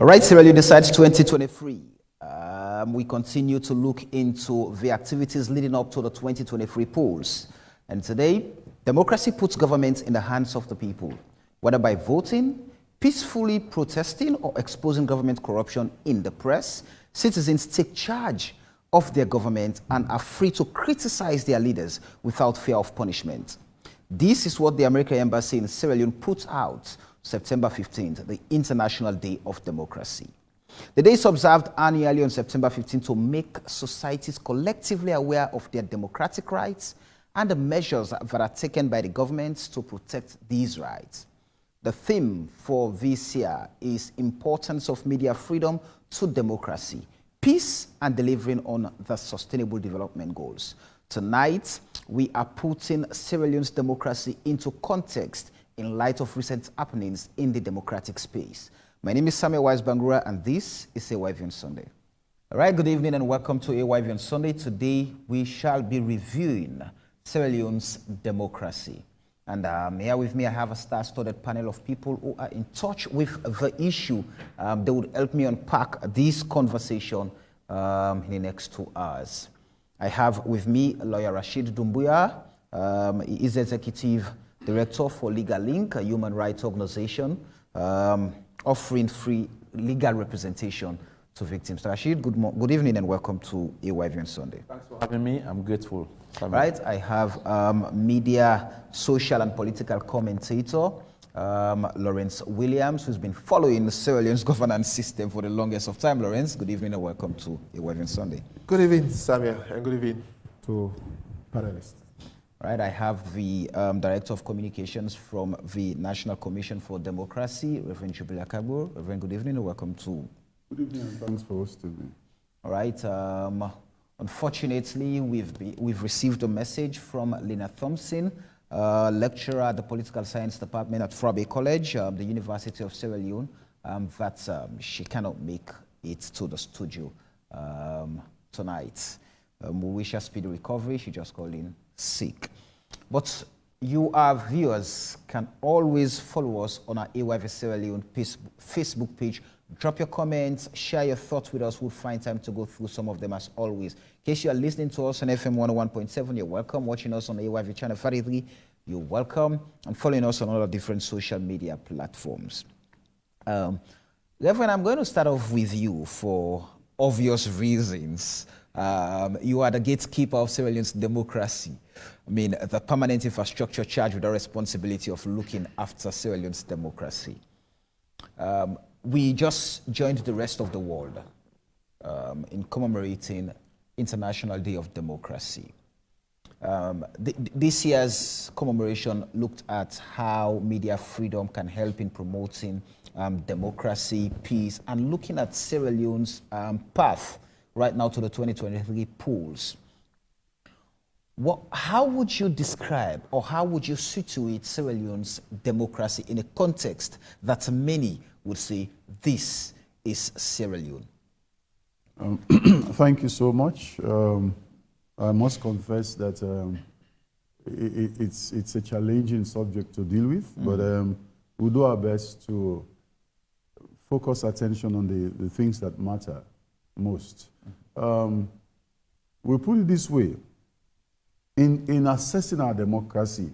All right, Sierra Leone decides 2023. We continue to look into the activities leading up to the 2023 polls. And today, democracy puts government in the hands of the people, whether by voting, peacefully protesting, or exposing government corruption in the press. Citizens take charge of their government and are free to criticize their leaders without fear of punishment. This is what the American Embassy in Sierra Leone put out September 15th, the International Day of Democracy. The day is observed annually on September 15th to make societies collectively aware of their democratic rights and the measures that are taken by the governments to protect these rights. The theme for this year is Importance of Media Freedom to Democracy, Peace and Delivering on the Sustainable Development Goals. Tonight, we are putting Sierra Leone's democracy into context in light of recent happenings in the democratic space. My name is Samuel Wise Bangura, and this is AYV on Sunday. All right, good evening and welcome to AYV on Sunday. Today, we shall be reviewing Sierra Leone's democracy. And here with me, I have a star-studded panel of people who are in touch with the issue. They would help me unpack this conversation in the next 2 hours. I have with me lawyer Rashid Dumbuya. He is Executive Director for Legal Link, a human rights organization offering free legal representation to victims. Rashid, good evening and welcome to AYV on Sunday. Thanks for having me. I'm grateful. Right, I have media, social and political commentator Lawrence Williams, who's been following the Sierra Leone's governance system for the longest of time. Lawrence, good evening and welcome to AYV on Sunday. Good evening, Samuel, and good evening to panelists. Right, I have the Director of Communications from the National Commission for Democracy, Reverend Jubilee Akagbo. Reverend, good evening and welcome to. Good evening and thanks for hosting me. All right, unfortunately, we've received a message from Lena Thompson, lecturer at the Political Science Department at Frabe College, the University of Sierra Leone, that she cannot make it to the studio tonight. We wish her speedy recovery. She just called in sick. But you, our viewers, can always follow us on our AYV Sierra Leone Facebook page. Drop your comments, share your thoughts with us. We'll find time to go through some of them as always. In case you are listening to us on FM 101.7, you're welcome. Watching us on AYV Channel 33, you're welcome. And following us on all the different social media platforms. Reverend, I'm going to start off with you for obvious reasons. You are the gatekeeper of Sierra Leone's democracy. I mean, the permanent infrastructure charged with the responsibility of looking after Sierra Leone's democracy. We just joined the rest of the world in commemorating International Day of Democracy. This year's commemoration looked at how media freedom can help in promoting democracy, peace, and looking at Sierra Leone's path right now to the 2023 polls. How would you describe or how would you situate Sierra Leone's democracy in a context that many would say this is Sierra Leone? Thank you so much. I must confess that it's a challenging subject to deal with, but we'll do our best to focus attention on the things that matter most. We put it this way. In assessing our democracy,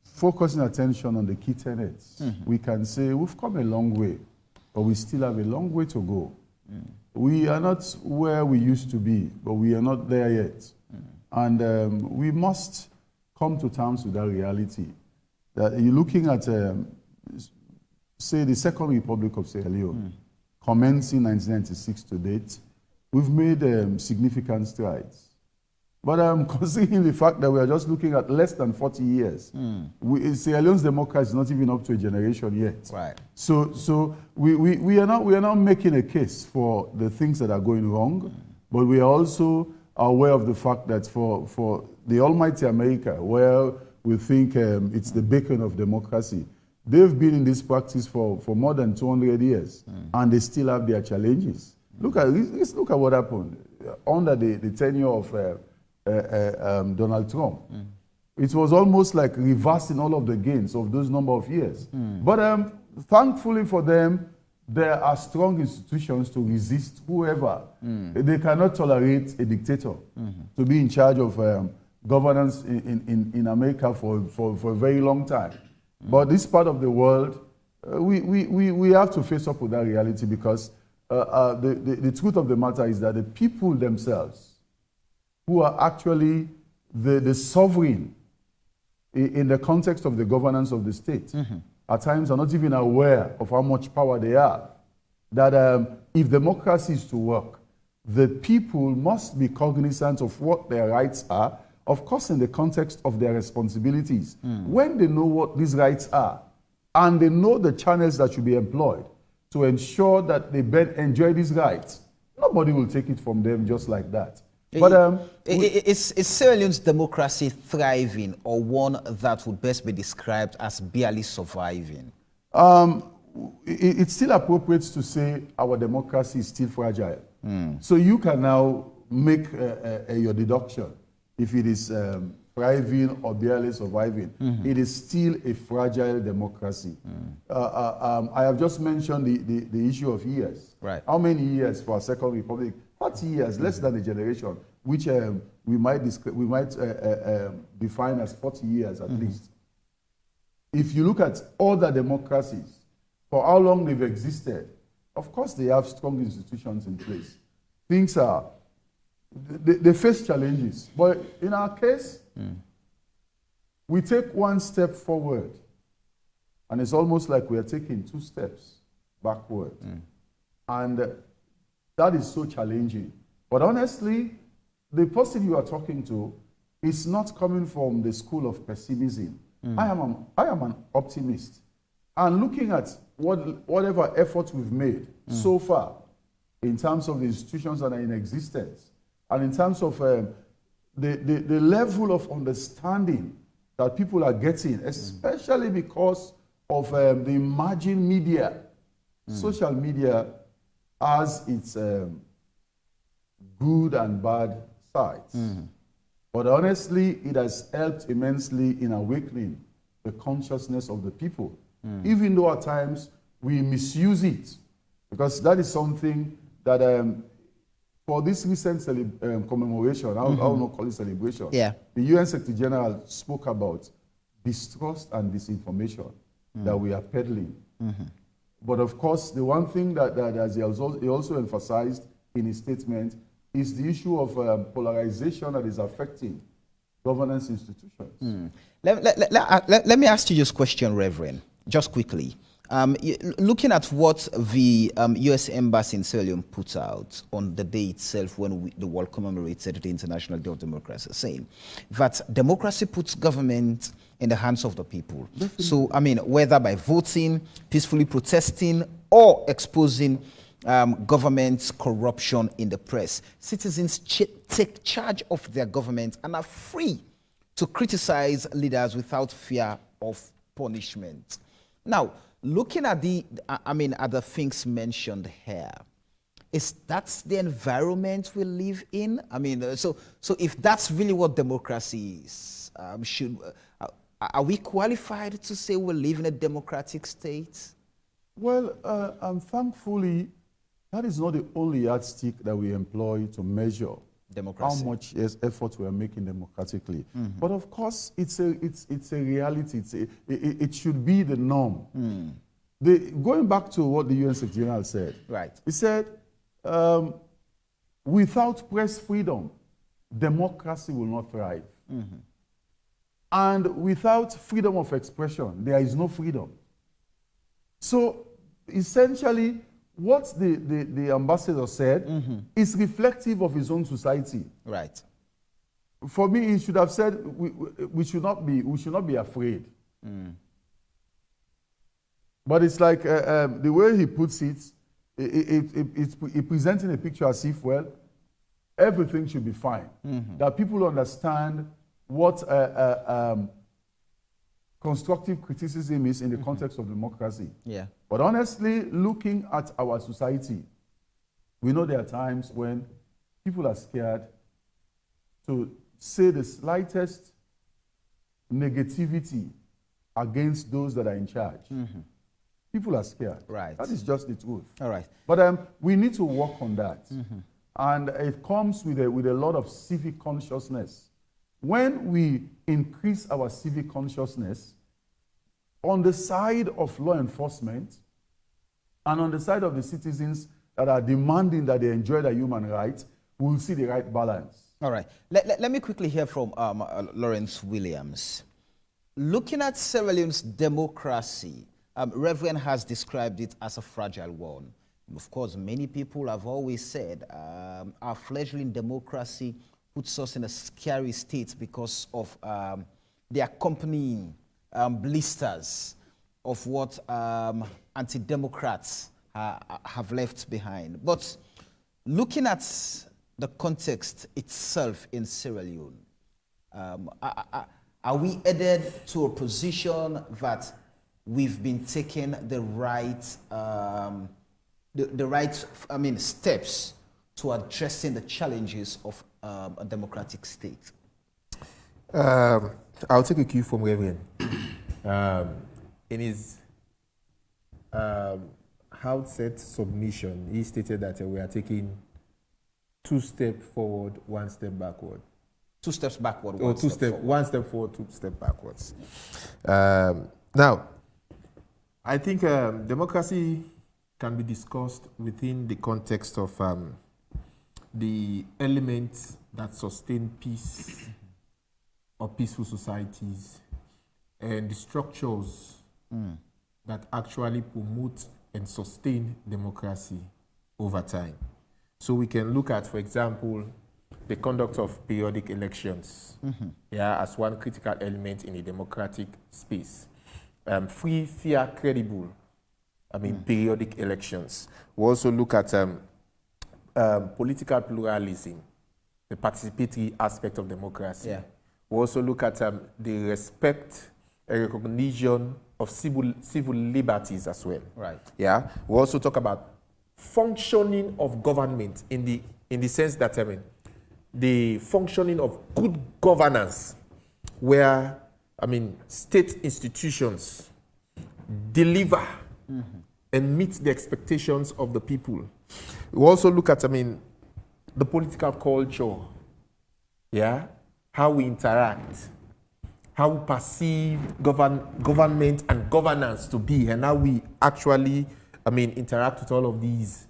focusing attention on the key tenets, we can say we've come a long way, but we still have a long way to go. We are not where we used to be, but we are not there yet. And we must come to terms with that reality. That you're looking at, say, the Second Republic of Sierra Leone, commencing 1996 to date, we've made significant strides. But considering the fact that we are just looking at less than 40 years, Sierra Leone's democracy is not even up to a generation yet. Right. So we are not making a case for the things that are going wrong, but we are also aware of the fact that for the almighty America, where we think it's the beacon of democracy, they've been in this practice for more than 200 years, and they still have their challenges. Let's look at what happened under the tenure of Donald Trump. It was almost like reversing all of the gains of those number of years. But thankfully for them, there are strong institutions to resist whoever. They cannot tolerate a dictator to be in charge of governance in America for a very long time. But this part of the world, we have to face up with that reality, because the truth of the matter is that the people themselves, who are actually the sovereign in the context of the governance of the state, at times are not even aware of how much power they have. That if democracy is to work, the people must be cognizant of what their rights are, of course in the context of their responsibilities. When they know what these rights are, and they know the channels that should be employed to ensure that they enjoy these rights, nobody will take it from them just like that. But is Sierra Leone's democracy thriving, or one that would best be described as barely surviving? It's still appropriate to say our democracy is still fragile. So you can now make your deduction if it is thriving or barely surviving. It is still a fragile democracy. I have just mentioned the issue of years. Right. How many years for a second republic? 40 years, less than a generation, which we might define as 40 years at least. If you look at other democracies, for how long they've existed, of course they have strong institutions in place. Things are, they face challenges. But in our case, we take one step forward, and it's almost like we are taking 2 steps backward. And that is so challenging. But honestly, the person you are talking to is not coming from the school of pessimism. I am an optimist. And looking at whatever effort we've made so far, in terms of the institutions that are in existence, and in terms of the level of understanding that people are getting, especially because of the emerging media. Social media has its good and bad sides. But honestly, it has helped immensely in awakening the consciousness of the people, even though at times we misuse it, because that is something that for this recent commemoration, I will not call it celebration, the UN Secretary General spoke about distrust and disinformation that we are peddling. But of course, the one thing that he also emphasized in his statement is the issue of polarization that is affecting governance institutions. Let me ask you this question, Reverend, just quickly. Looking at what the U.S. Embassy in Sierra Leone put out on the day itself when the world commemorated the International Day of Democracy, saying that democracy puts government in the hands of the people. Definitely. So, I mean, whether by voting, peacefully protesting, or exposing government's corruption in the press, citizens take charge of their government and are free to criticize leaders without fear of punishment. Now, looking at the things mentioned here, is that the environment we live in? I mean, so if that's really what democracy is, are we qualified to say we live in a democratic state? Well, thankfully, that is not the only yardstick that we employ to measure democracy, how much effort we are making democratically. But of course, it's a reality. It should be the norm. Going back to what the UN Secretary General said, right? He said, without press freedom, democracy will not thrive. And without freedom of expression, there is no freedom. So essentially, what the ambassador said is reflective of his own society. Right. For me, he should have said we should not be afraid. But it's like the way he puts it, it's presenting a picture as if, well, everything should be fine. That people understand what constructive criticism is in the context of democracy. Yeah. But honestly, looking at our society, we know there are times when people are scared to say the slightest negativity against those that are in charge. People are scared. Right. That is just the truth. All right. But we need to work on that. And it comes with a lot of civic consciousness. When we increase our civic consciousness on the side of law enforcement and on the side of the citizens that are demanding that they enjoy their human rights, we'll see the right balance. All right. Let me quickly hear from Lawrence Williams. Looking at Sierra Leone's democracy, Reverend has described it as a fragile one. Of course, many people have always said our fledgling democracy puts us in a scary state because of the accompanying blisters of what anti-democrats have left behind. But looking at the context itself in Sierra Leone, are we headed to a position that we've been taking the right, steps to addressing the challenges of a democratic state? I'll take a cue from Reverend. In his outset submission, he stated that we are taking 2 steps forward, 1 step backward. 2 steps backward, or 1 step forward, 2 steps backwards. Now, I think democracy can be discussed within the context of the elements that sustain peace or peaceful societies and the structures that actually promote and sustain democracy over time. So we can look at, for example, the conduct of periodic elections, as one critical element in a democratic space. Free, fair, credible, periodic elections. We also look at political pluralism, the participatory aspect of democracy. Yeah. We also look at the respect and recognition of civil liberties as well. Right. Yeah. We also talk about functioning of government in the sense that the functioning of good governance, where state institutions deliver and meet the expectations of the people. We also look at the political culture, how we interact, how we perceive government and governance to be, and how we actually interact with all of these.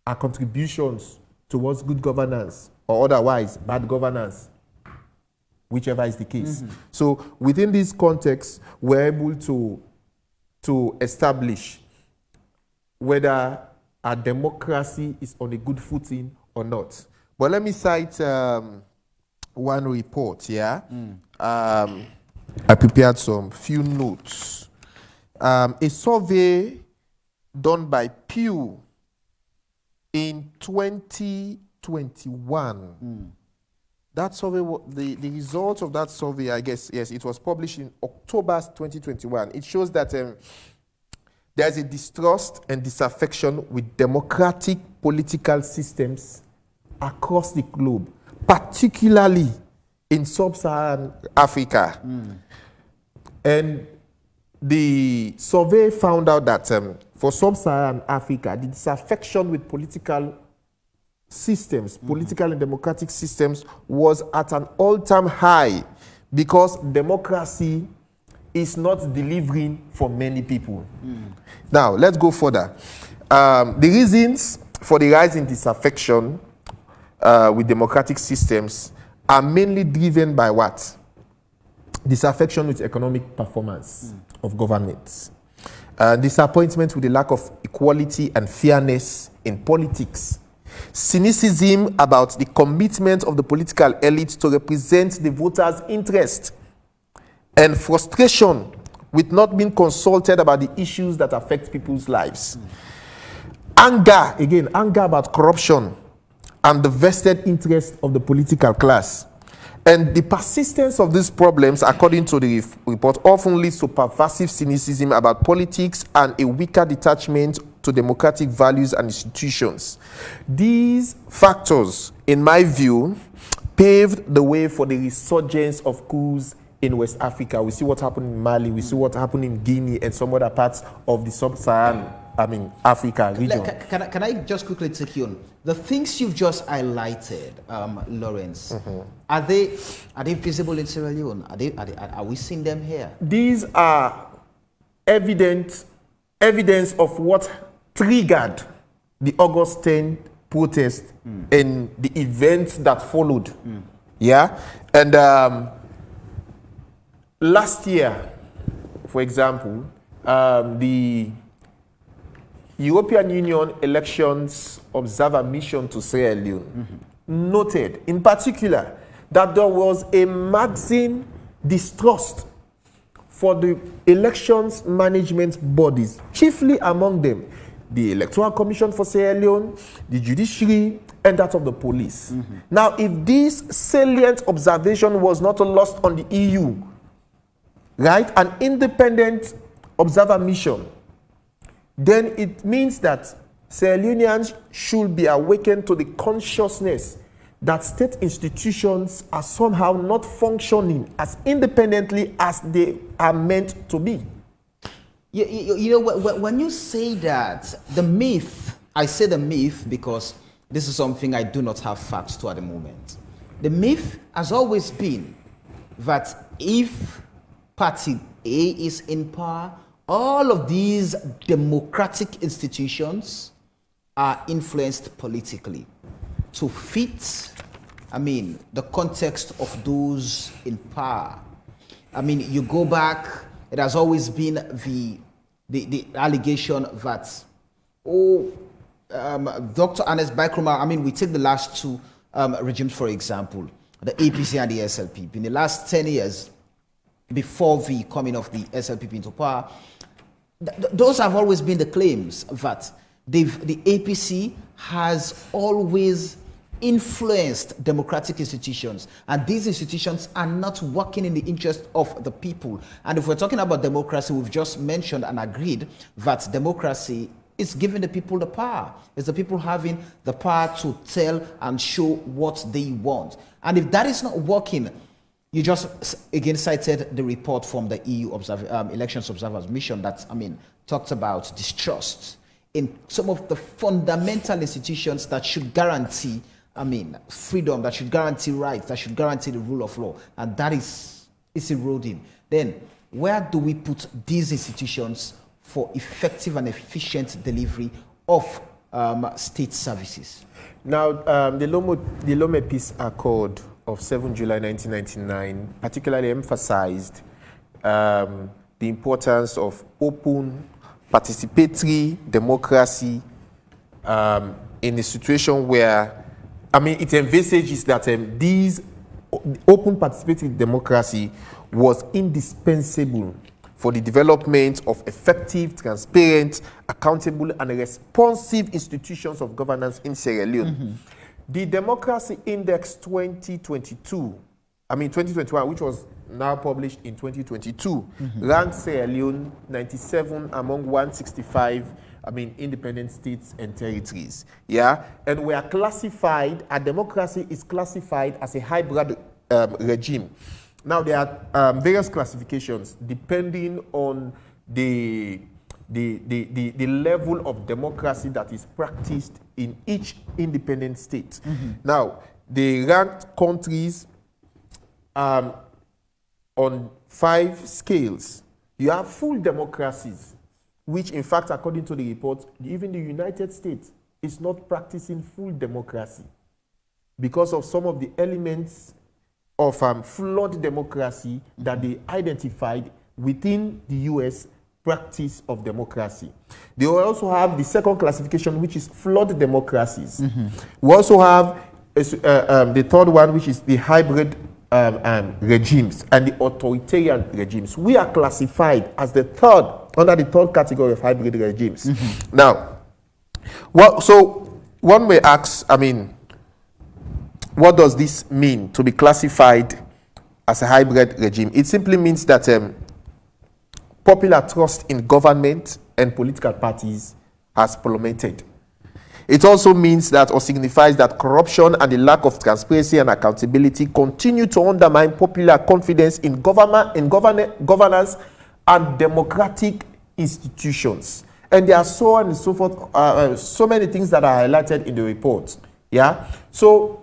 Our contributions towards good governance or otherwise bad governance, whichever is the case. So within this context, we're able to establish whether our democracy is on a good footing or not. But let me cite one report, I prepared some few notes. A survey done by Pew in 2021. That survey, the results of that survey, I guess, yes, it was published in October 2021. It shows that there's a distrust and disaffection with democratic political systems across the globe, particularly in sub-Saharan Africa. And the survey found out that for sub-Saharan Africa, the disaffection with political systems, political and democratic systems, was at an all-time high because democracy is not delivering for many people. Now, let's go further. The reasons for the rise in disaffection with democratic systems are mainly driven by what? Disaffection with economic performance of governments. Disappointment with the lack of equality and fairness in politics. Cynicism about the commitment of the political elite to represent the voters' interest. And frustration with not being consulted about the issues that affect people's lives. Anger about corruption and the vested interest of the political class. And the persistence of these problems, according to the report, often leads to pervasive cynicism about politics and a weaker detachment to democratic values and institutions. These factors, in my view, paved the way for the resurgence of coups in West Africa. We see what happened in Mali. We see what happened in Guinea and some other parts of the sub-Saharan, Africa region. Can I just quickly take you on the things you've just highlighted, Lawrence? Are they visible in Sierra Leone? Are we seeing them here? These are evidence of what triggered the August 10 protest and the events that followed. Yeah, and last year, for example, the European Union Elections Observer Mission to Sierra Leone noted, in particular, that there was a maximum distrust for the elections management bodies, chiefly among them the Electoral Commission for Sierra Leone, the Judiciary, and that of the police. Now, if this salient observation was not lost on the EU, right, an independent observer mission, then it means that Sierra Leoneans should be awakened to the consciousness that state institutions are somehow not functioning as independently as they are meant to be. You know, when you say that, the myth, I say the myth because this is something I do not have facts to at the moment. The myth has always been that if Party A is in power, all of these democratic institutions are influenced politically to fit, the context of those in power. You go back, it has always been the allegation that, Dr. Ernest Bai Koroma, we take the last two regimes, for example, the APC and the SLPP. In the last 10 years, before the coming of the SLPP into power, those have always been the claims that the APC has always influenced democratic institutions, and these institutions are not working in the interest of the people. And if we're talking about democracy, we've just mentioned and agreed that democracy is giving the people the power. It's the people having the power to tell and show what they want. And if that is not working, you just again cited the report from the EU Elections Observers Mission that, talked about distrust in some of the fundamental institutions that should guarantee, freedom, that should guarantee rights, that should guarantee the rule of law. And that is eroding. Then, where do we put these institutions for effective and efficient delivery of state services? Now, the Lome Peace Accord of 7 July 1999 particularly emphasized the importance of open, participatory democracy in a situation where, it envisages that these open participatory democracy was indispensable for the development of effective, transparent, accountable, and responsive institutions of governance in Sierra Leone. The Democracy Index 2021, which was now published in 2022, ranked Sierra Leone 97 among 165, independent states and territories. Yeah, and we are classified, our democracy is classified as a hybrid regime. Now, there are various classifications depending on the level of democracy that is practiced in each independent state. Now, they ranked countries on 5 scales. You have full democracies, which in fact, according to the report, even the United States is not practicing full democracy because of some of the elements of flawed democracy that they identified within the U.S. practice of democracy. They also have the second classification, which is flawed democracies. We also have the third one, which is the hybrid regimes and the authoritarian regimes. We are classified as under the third category of hybrid regimes. Now, so one may ask, what does this mean to be classified as a hybrid regime? It simply means that popular trust in government and political parties has plummeted. It also means that, or signifies that, corruption and the lack of transparency and accountability continue to undermine popular confidence in governance and democratic institutions. And there are so on and so forth, so many things that are highlighted in the report. Yeah. So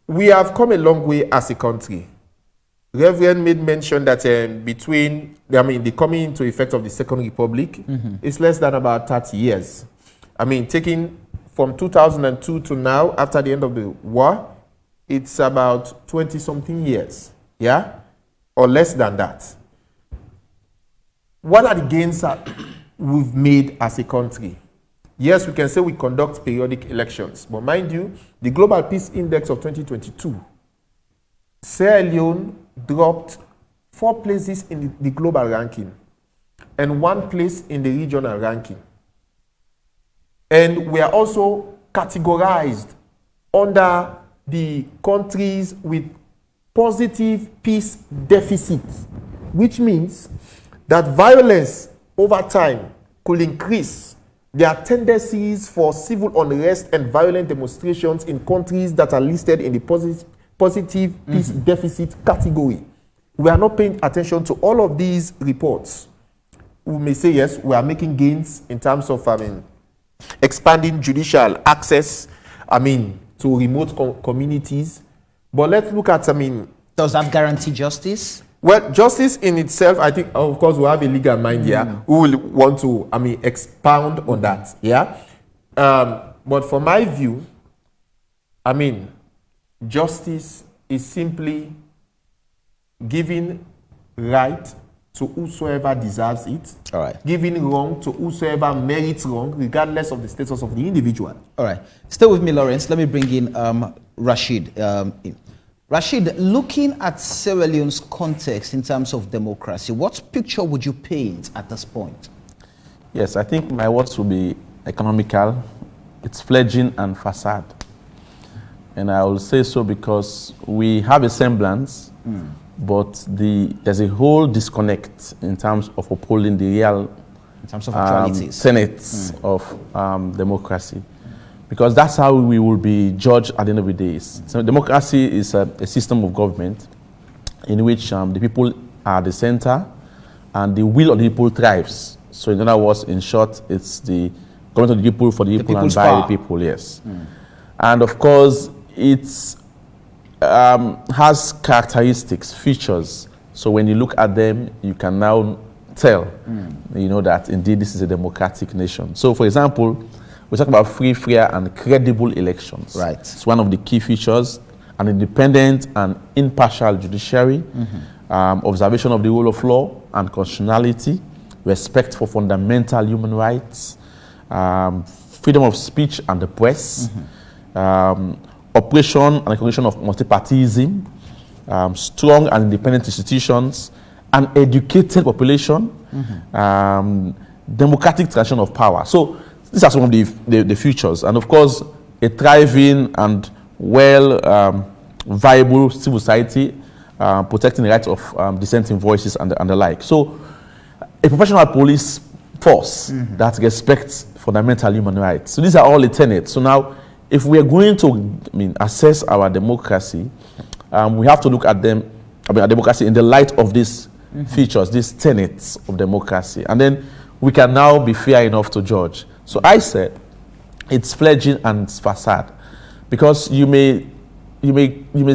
we have come a long way as a country. Reverend made mention that the coming into effect of the Second Republic is less than about 30 years. I mean, taking from 2002 to now, after the end of the war, it's about 20-something years, yeah? Or less than that. What are the gains that we've made as a country? Yes, we can say we conduct periodic elections, but mind you, the Global Peace Index of 2022, Sierra Leone dropped 4 places in the global ranking and 1 place in the regional ranking. And we are also categorized under the countries with positive peace deficits, which means that violence over time could increase. There are tendencies for civil unrest and violent demonstrations in countries that are listed in the positive peace deficit category. We are not paying attention to all of these reports. We may say, yes, we are making gains in terms of expanding judicial access, to remote communities. But let's look at, does that guarantee justice? Well, justice in itself, I think, of course, we have a legal mind here. We will want to, expound on that, yeah? But from my view, justice is simply giving right to whosoever deserves it. All right. Giving wrong to whosoever merits wrong, regardless of the status of the individual. All right. Stay with me, Lawrence. Let me bring in Rashid. Rashid, looking at Sierra Leone's context in terms of democracy, what picture would you paint at this point? Yes, I think my words will be economical. It's fledgling and facade. And I will say so because we have a semblance, but there's a whole disconnect in terms of upholding the real tenets of democracy. Because that's how we will be judged at the end of the day. So democracy is a system of government in which the people are the center and the will of the people thrives. So in other words, in short, it's the government of the people, for the people, and by the people, yes. And of course, it has characteristics, features. So when you look at them, you can now tell, that indeed this is a democratic nation. So for example, we talk about free, fair, and credible elections. Right. It's one of the key features. An independent and impartial judiciary, observation of the rule of law and constitutionality, respect for fundamental human rights, freedom of speech and the press, operation and recognition of multipartyism, strong and independent institutions, an educated population, democratic transition of power. So these are some of the features. And of course, a thriving and viable civil society, protecting the rights of dissenting voices and the like. So a professional police force that respects fundamental human rights. So these are all the tenets. So now, if we are going to assess our democracy, we have to look at them, at democracy in the light of these features, these tenets of democracy. And then we can now be fair enough to judge. So I said it's fledgling and it's facade, because you may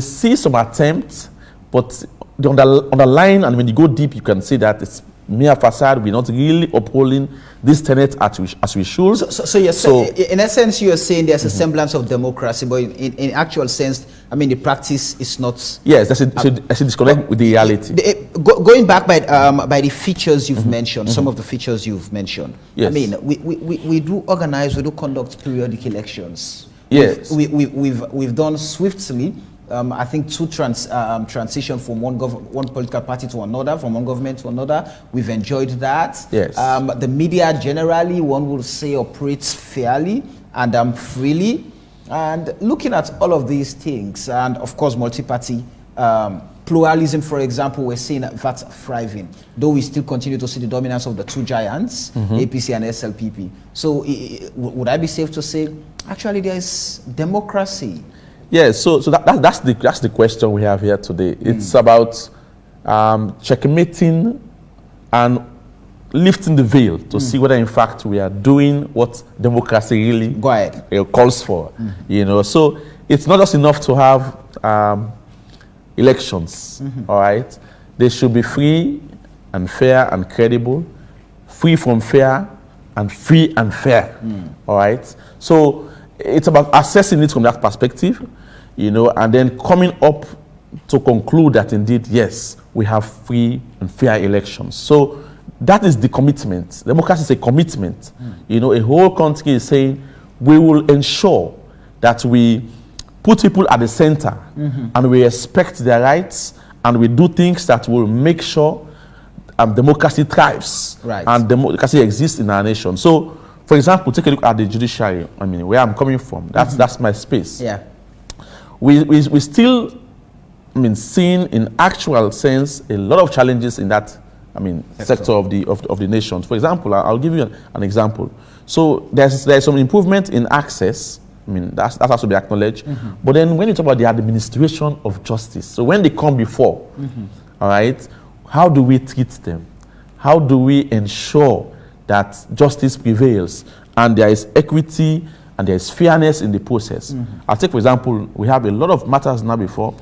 see some attempts, but the underlying, and when you go deep, you can see that it's mere facade. We're not really upholding these tenets as we should. So in essence, you are saying there's a semblance of democracy, but in actual sense, the practice is not. Yes, there's a disconnect with the reality. Going back by the features you've mentioned, some of the features you've mentioned. Yes. We do organize, we do conduct periodic elections. Yes. We've done swiftly. I think two transition from one political party to another, from one government to another. We've enjoyed that. Yes. The media generally, one will say, operates fairly and freely. And looking at all of these things, and of course multi-party pluralism, for example, we're seeing that thriving, though we still continue to see the dominance of the two giants, APC and SLPP. So would I be safe to say, actually, there is democracy? Yeah, so that's the question we have here today. It's about checkmating and lifting the veil to see whether, in fact, we are doing what democracy really calls for. You know, so it's not just enough to have elections. All right, they should be free and fair and credible, free from fear and free and fair. All right, so it's about assessing it from that perspective, you know, and then coming up to conclude that indeed, yes, we have free and fair elections. So that is the commitment. Democracy is a commitment. You know, a whole country is saying we will ensure that we put people at the center and we respect their rights and we do things that will make sure democracy thrives and democracy exists in our nation. So, for example, take a look at the judiciary. I mean, where I'm coming from, that's my space. Yeah, we still, I mean, seeing in actual sense a lot of challenges in that, I mean, sector of the nation. For example, I'll give you an example. So there's some improvement in access. I mean, that has to be acknowledged. But then when you talk about the administration of justice, so when they come before, all right, how do we treat them? How do we ensure that justice prevails and there is equity and there is fairness in the process? I'll take, for example, we have a lot of matters now before,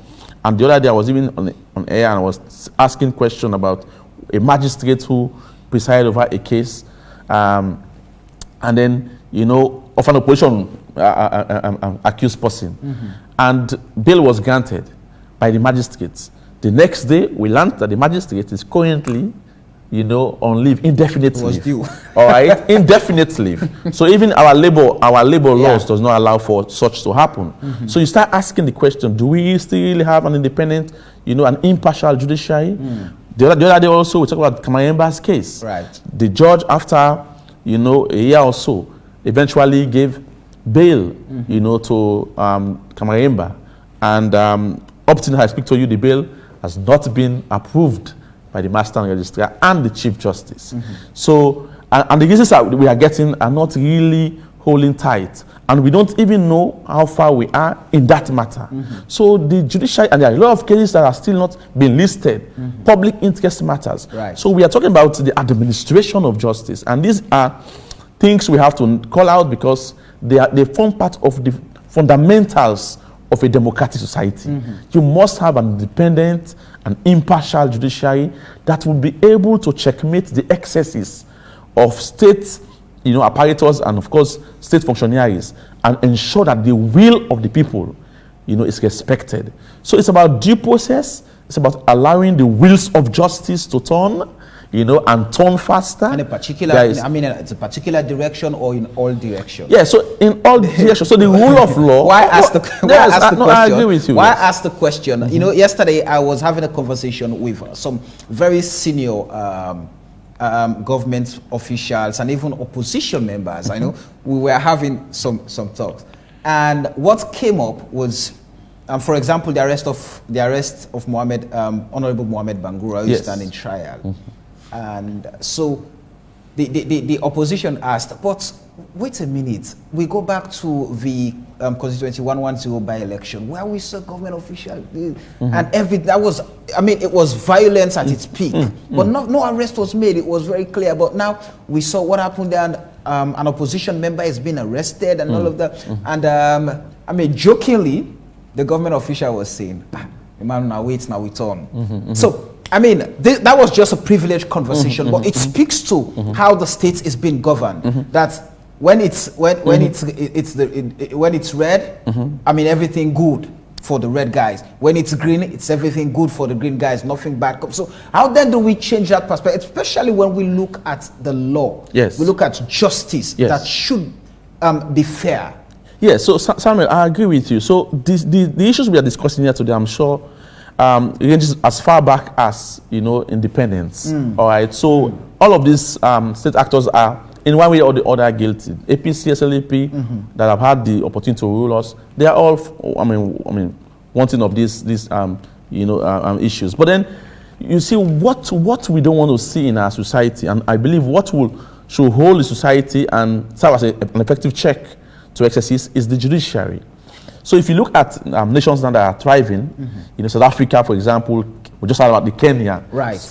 and the other day I was even on air and I was asking question about a magistrate who presided over a case, and then, you know, of an opposition accused person, and bail was granted by the magistrates. The next day, we learned that the magistrate is currently, you know, on leave, indefinite leave. was due. All right, indefinite leave. So even our labor laws does not allow for such to happen. So you start asking the question: do we still really have an independent, you know, an impartial judiciary? The other day also we talked about Kamayemba's case. Right. The judge, after, you know, a year or so, eventually gave bail, you know, to Kamayemba, and up till I speak to you, the bail has not been approved by the Master and Registrar and the Chief Justice. So, and the cases that we are getting are not really holding tight, and we don't even know how far we are in that matter. So the judiciary, and there are a lot of cases that are still not being listed, public interest matters. Right. So we are talking about the administration of justice, and these are things we have to call out because they form part of the fundamentals of a democratic society. You must have an independent and impartial judiciary that will be able to checkmate the excesses of state, you know, apparatus and of course state functionaries, and ensure that the will of the people, you know, is respected. So it's about due process. It's about allowing the wheels of justice to turn, you know, and turn faster. And a particular, I mean, it's a particular direction or in all directions? Yeah, so in all directions. So the rule of law. Why ask the question? I agree with you. Why ask the question? You know, yesterday I was having a conversation with some very senior government officials and even opposition members. I know we were having some talks, and what came up was, for example, the arrest of Mohammed, Honorable Mohammed Bangura, who is standing trial. And so the opposition asked, but wait a minute, we go back to the constituency 110 by-election where we saw government officials and that was, I mean, it was violence at its peak, but no arrest was made. It was very clear. But now we saw what happened there, and an opposition member is being arrested and all of that. And I mean, jokingly, the government official was saying, man, now wait, now we turn. So, I mean, that was just a privileged conversation, but it speaks to how the state is being governed. That when it's red, I mean, everything good for the red guys. When it's green, it's everything good for the green guys. Nothing bad comes. So how then do we change that perspective, especially when we look at the law? Yes, we look at justice that should be fair. Yeah. So Samuel, I agree with you. So the issues we are discussing here today, I'm sure, ranges as far back as, you know, independence. All right. So all of these state actors are in one way or the other guilty. APC, SLP that have had the opportunity to rule us, they are all, I mean, wanting of this issues. But then you see what we don't want to see in our society, and I believe what should hold the society and serve as an effective check to exercise is the judiciary. So if you look at nations now that are thriving, South Africa, for example, we just heard about the Kenya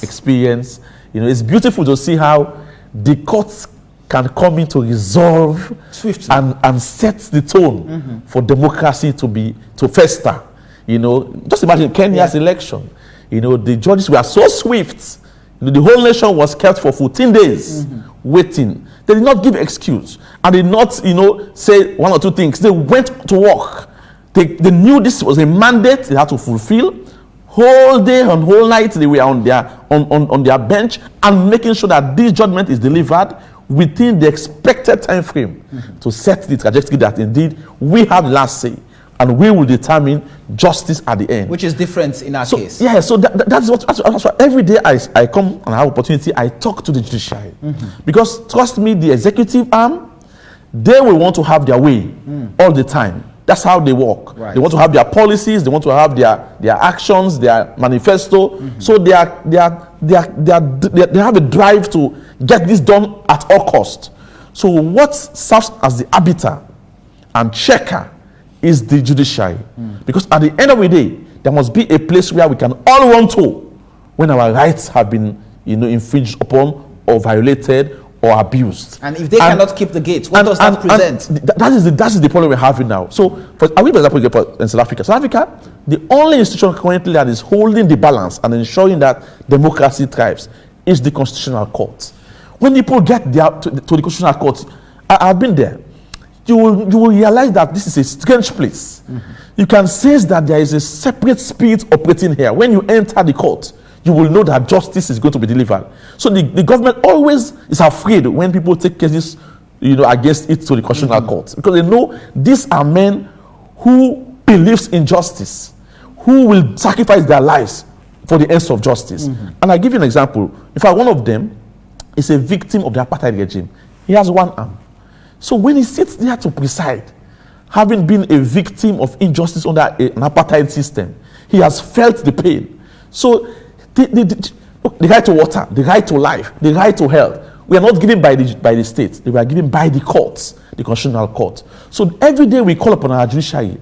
experience. It's beautiful to see how the courts can come in to resolve swiftly and set the tone for democracy to fester. Just imagine Kenya's election. The judges were so swift. The whole nation was kept for 14 days waiting. They did not give excuse, and did not, say one or two things. They went to work. They knew this was a mandate they had to fulfill. Whole day and whole night they were on their bench and making sure that this judgment is delivered within the expected time frame to set the trajectory that indeed we have the last say, and we will determine justice at the end. Which is different in our case. Yeah, so that's what every day I come and have opportunity, I talk to the judiciary. Because trust me, the executive arm, they will want to have their way all the time. That's how they work. Right. They want to have their policies, they want to have their actions, their manifesto. So they have a drive to get this done at all cost. So what serves as the arbiter and checker is the judiciary. Because at the end of the day, there must be a place where we can all run to when our rights have been infringed upon or violated or abused. And if they cannot keep the gates, what does that present? That is the problem we're having now. So, for example, in South Africa. South Africa, the only institution currently that is holding the balance and ensuring that democracy thrives is the Constitutional Court. When people get to the Constitutional Court, I've been there, you will realize that this is a strange place. You can sense that there is a separate spirit operating here. When you enter the court, you will know that justice is going to be delivered. So the government always is afraid when people take cases, against it to the Constitutional Court, because they know these are men who believes in justice, who will sacrifice their lives for the ends of justice. And I give you an example. In fact, one of them is a victim of the apartheid regime. He has one arm. So when he sits there to preside, having been a victim of injustice under an apartheid system, he has felt the pain. So the right to water, the right to life, the right to health, we are not given by the state. They were given by the courts, the Constitutional Court. So every day we call upon our judiciary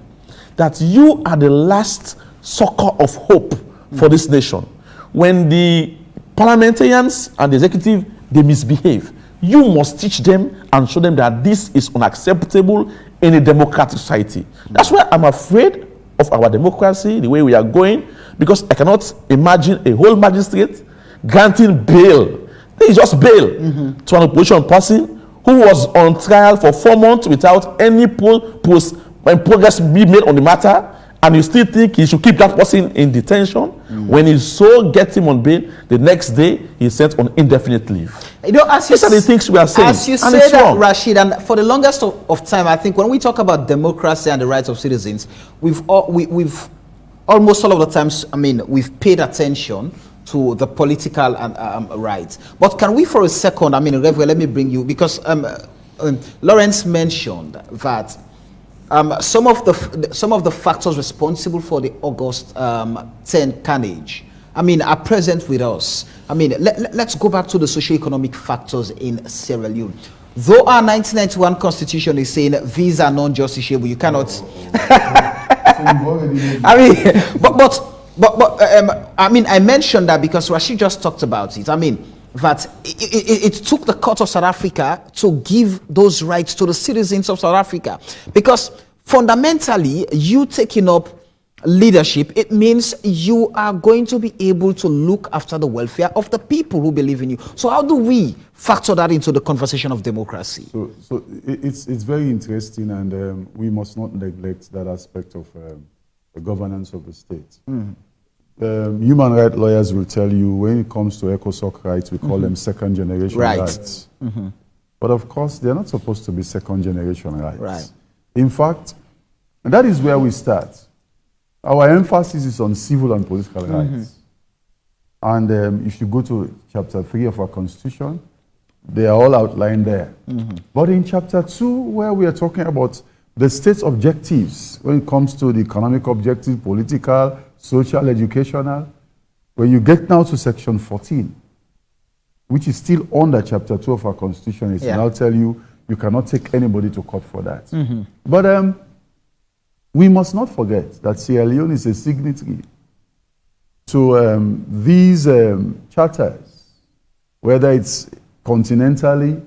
that you are the last succor of hope for this nation. When the parliamentarians and the executive, they misbehave, you must teach them and show them that this is unacceptable in a democratic society. That's why I'm afraid of our democracy, the way we are going, because I cannot imagine a whole magistrate granting bail. This is just bail to an opposition person who was on trial for 4 months without any progress being made on the matter, and you still think he should keep that person in detention. When he gets him on bail, the next day he's sent on indefinite leave. These are the things we are saying. As you say that, Rashid, and for the longest of time, I think when we talk about democracy and the rights of citizens, we've almost all of the times, we've paid attention to the political and rights. But can we for a second, Reverend, let me bring you, because Lawrence mentioned that some of the factors responsible for the August 10 carnage, are present with us. Let's go back to the socio-economic factors in Sierra Leone. Though our 1991 constitution is saying these are non-justiciable, you cannot. I mentioned that because Rashid just talked about it. That it took the court of South Africa to give those rights to the citizens of South Africa, because fundamentally, you taking up leadership, it means you are going to be able to look after the welfare of the people who believe in you. So how do we factor that into the conversation of democracy? So it's very interesting, and we must not neglect that aspect of the governance of the state. Human rights lawyers will tell you when it comes to ECOSOC rights, we call them second generation rights. But of course, they're not supposed to be second generation rights. In fact, that is where we start. Our emphasis is on civil and political rights. And if you go to chapter 3 of our constitution, they are all outlined there. But in chapter 2, where we are talking about the state's objectives when it comes to the economic objective, political, social, educational. When you get now to section 14, which is still under chapter 2 of our constitution, it now tell you you cannot take anybody to court for that. But we must not forget that Sierra Leone is a signatory to these charters, whether it's continentally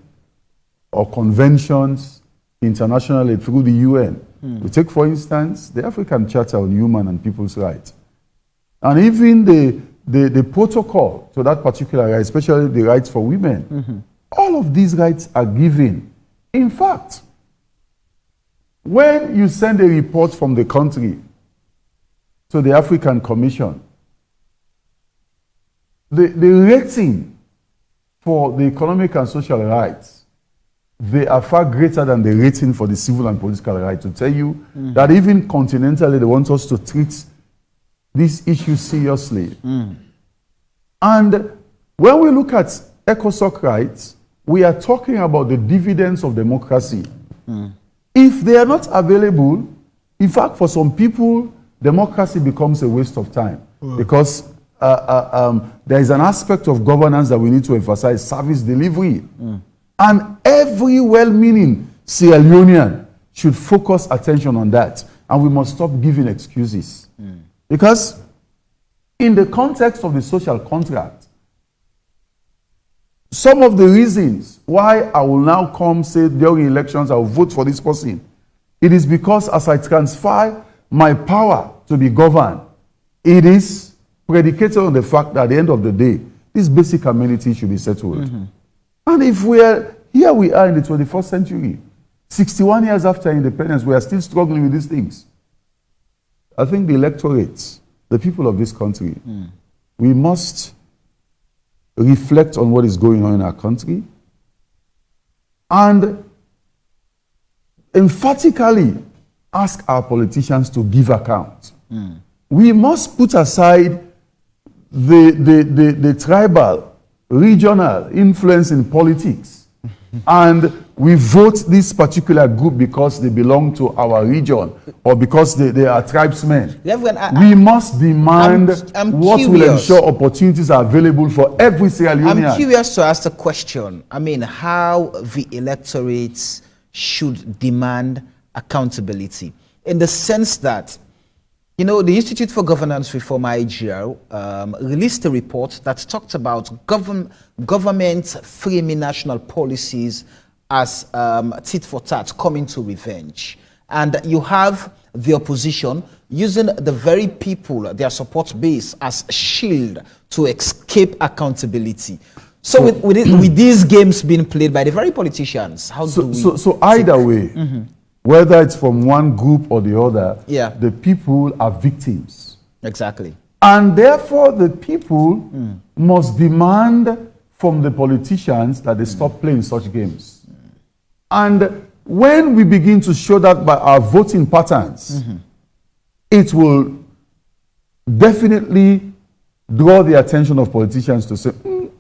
or conventions internationally through the UN. We take, for instance, the African Charter on Human and People's Rights. And even the protocol to that particular right, especially the rights for women, all of these rights are given. In fact, when you send a report from the country to the African Commission, the rating for the economic and social rights, they are far greater than the rating for the civil and political rights. To tell you that even continentally, they want us to treat this issue seriously. And when we look at ECOSOC rights, we are talking about the dividends of democracy. If they are not available, in fact, for some people, democracy becomes a waste of time because there is an aspect of governance that we need to emphasize, service delivery. And every well-meaning Sierra Leonean should focus attention on that. And we must stop giving excuses. Because in the context of the social contract, some of the reasons why I will now come say during elections I will vote for this person, it is because as I transfer my power to be governed, it is predicated on the fact that at the end of the day, this basic amenity should be settled. And if here we are in the 21st century, 61 years after independence, we are still struggling with these things. I think the electorate, the people of this country, we must reflect on what is going on in our country and emphatically ask our politicians to give account. We must put aside the tribal, regional influence in politics and we vote this particular group because they belong to our region or because they are tribesmen. We must demand what will ensure opportunities are available for every Sierra Leonean. I'm curious to ask the question, how the electorates should demand accountability, in the sense that, the Institute for Governance Reform, IGR, released a report that talked about government framing national policies as tit for tat, coming to revenge. And you have the opposition using the very people, their support base, as shield to escape accountability. So with these games being played by the very politicians, how do we... So either way, whether it's from one group or the other, the people are victims. Exactly. And therefore, the people must demand from the politicians that they stop playing such games. And when we begin to show that by our voting patterns, it will definitely draw the attention of politicians to say,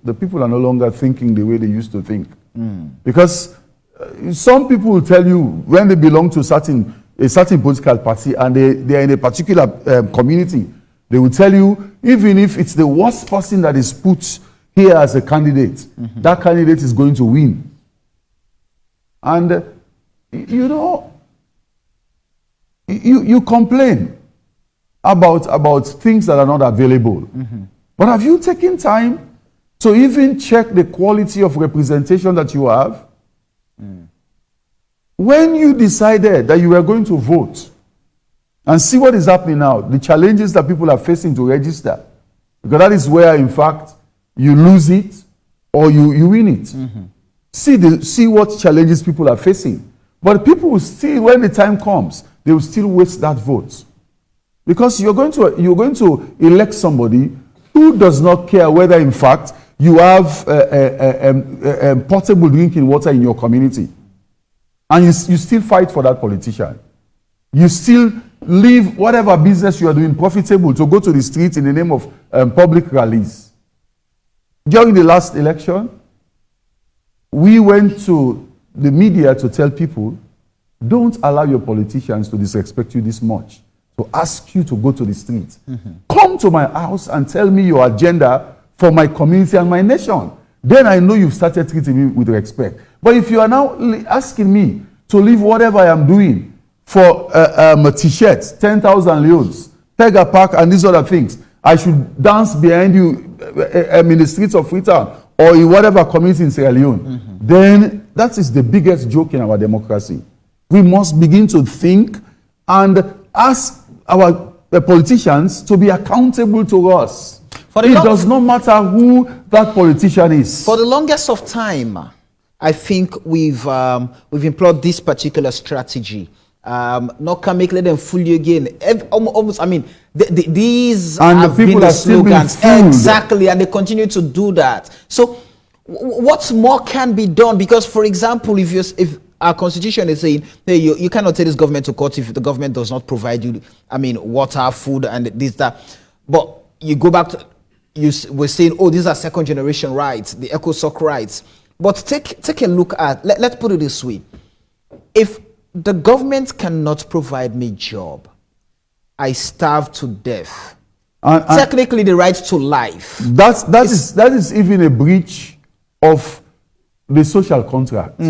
the people are no longer thinking the way they used to think. Because some people will tell you when they belong to a certain political party and they are in a particular community, they will tell you, even if it's the worst person that is put here as a candidate, that candidate is going to win. And you complain about things that are not available. But have you taken time to even check the quality of representation that you have? When you decided that you were going to vote, and see what is happening now, the challenges that people are facing to register, because that is where, in fact, you lose it or you win it. See what challenges people are facing. But people will still, when the time comes, they will still waste that vote. Because you're going to elect somebody who does not care whether, in fact, you have portable drinking water in your community. And you still fight for that politician. You still leave whatever business you are doing profitable to go to the streets in the name of public rallies. During the last election, we went to the media to tell people, don't allow your politicians to disrespect you this much. to ask you to go to the street. Come to my house and tell me your agenda for my community and my nation. Then I know you've started treating me with respect. But if you are now asking me to leave whatever I am doing for a t-shirt, 10,000 leones, peg a park, and these other things, I should dance behind you in the streets of Freetown or in whatever community in Sierra Leone, then that is the biggest joke in our democracy. We must begin to think and ask our politicians to be accountable to us. It does not matter who that politician is. For the longest of time, I think we've employed this particular strategy. Not can make let them fool you again. Almost, I mean, these and have the people been the are still being slogans. fooled. Exactly, and they continue to do that. So, what more can be done? Because, for example, if our constitution is saying, hey, you cannot take this government to court if the government does not provide you, I mean, water, food, and this, that. But you go back to, we're saying, oh, these are second generation rights, the ECOSOC rights. But take a look at, let's put it this way. If the government cannot provide me job, I starve to death. Technically, the right to life. That is even a breach of the social contract.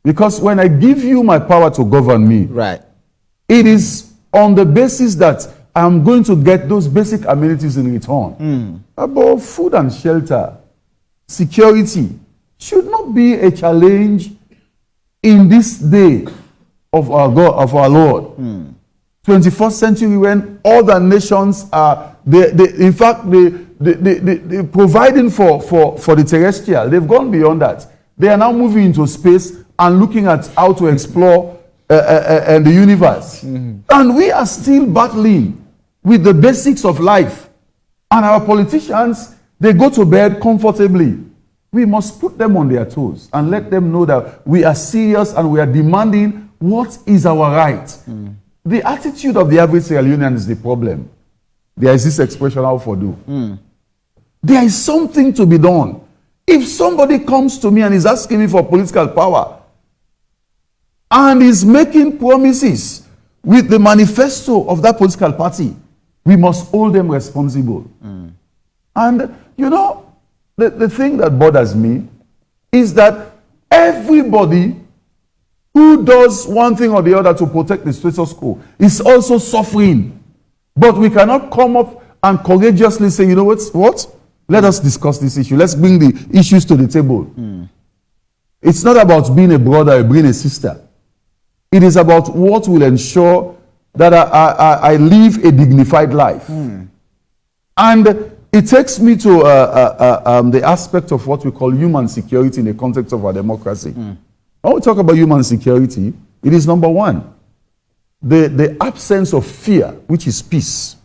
Because when I give you my power to govern me, right, it is on the basis that I'm going to get those basic amenities in return. About food and shelter, security should not be a challenge in this day of our God, of our Lord. 21st century, when all the nations are, in fact, they providing for the terrestrial. They've gone beyond that. They are now moving into space and looking at how to explore the universe. And we are still battling with the basics of life. And our politicians, they go to bed comfortably. We must put them on their toes and let them know that we are serious and we are demanding what is our right. The attitude of the average Sierra Leonean is the problem. There is this expression, how for do. There is something to be done. If somebody comes to me and is asking me for political power and is making promises with the manifesto of that political party, we must hold them responsible. And you know, the thing that bothers me is that everybody who does one thing or the other to protect the status quo is also suffering. But we cannot come up and courageously say, you know what? Let us discuss this issue. Let's bring the issues to the table. It's not about being a brother or being a sister. It is about what will ensure that I live a dignified life. And it takes me to the aspect of what we call human security in the context of our democracy. When we talk about human security, it is number one, the absence of fear, which is peace.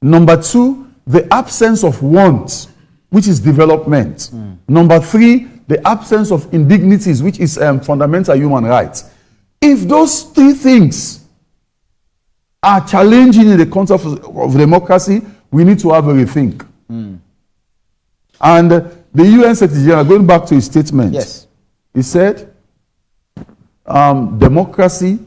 Number two, the absence of want, which is development. Number three, the absence of indignities, which is fundamental human rights. If those three things are challenging in the context of democracy, we need to have a rethink. And the UN Secretary General, going back to his statement, yes, he said, democracy,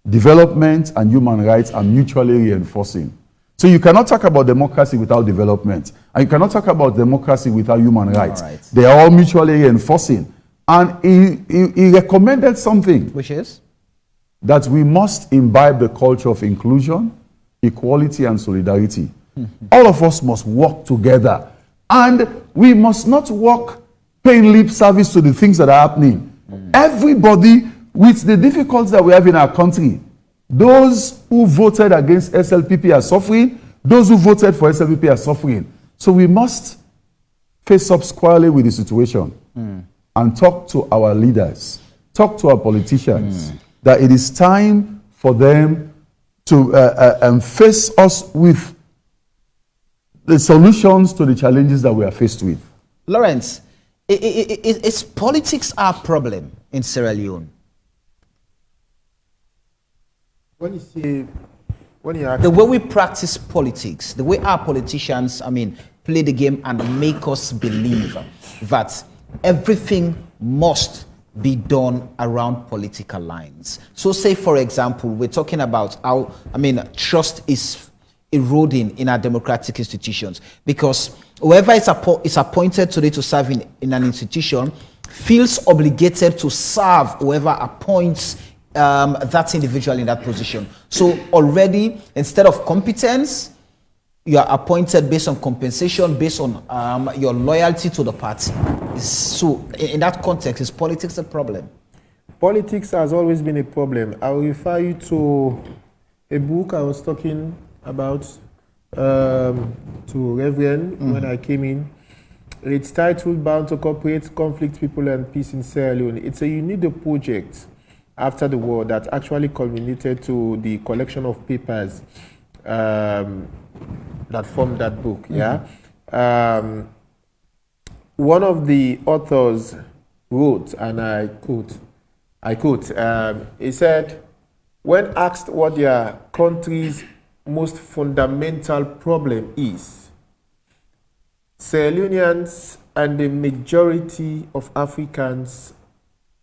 development, and human rights are mutually reinforcing. So you cannot talk about democracy without development. And you cannot talk about democracy without human rights. They are all mutually reinforcing. And he recommended something. Which is? That we must imbibe the culture of inclusion, equality, and solidarity. All of us must work together. And we must not work paying lip service to the things that are happening. Everybody, with the difficulties that we have in our country, those who voted against SLPP are suffering, those who voted for SLPP are suffering. So we must face up squarely with the situation and talk to our leaders, talk to our politicians, that it is time for them to face us with the solutions to the challenges that we are faced with. Lawrence, is politics our problem in Sierra Leone? When you say, the way we practice politics, the way our politicians, play the game and make us believe that everything must be done around political lines. So say, for example, we're talking about how, trust is eroding in our democratic institutions, because whoever is appointed today to serve in an institution feels obligated to serve whoever appoints that individual in that position. So already, instead of competence, you are appointed based on compensation, based on your loyalty to the party. So in that context, is politics a problem? Politics has always been a problem. I will refer you to a book I was talking about to Reverend when I came in. It's titled Bound to Cooperate, Conflict, People and Peace in Sierra Leone. It's a UNIDO project after the war that actually culminated to the collection of papers that formed that book. One of the authors wrote, and I quote, he said, when asked what their country's most fundamental problem is, Sierra Leoneans and the majority of Africans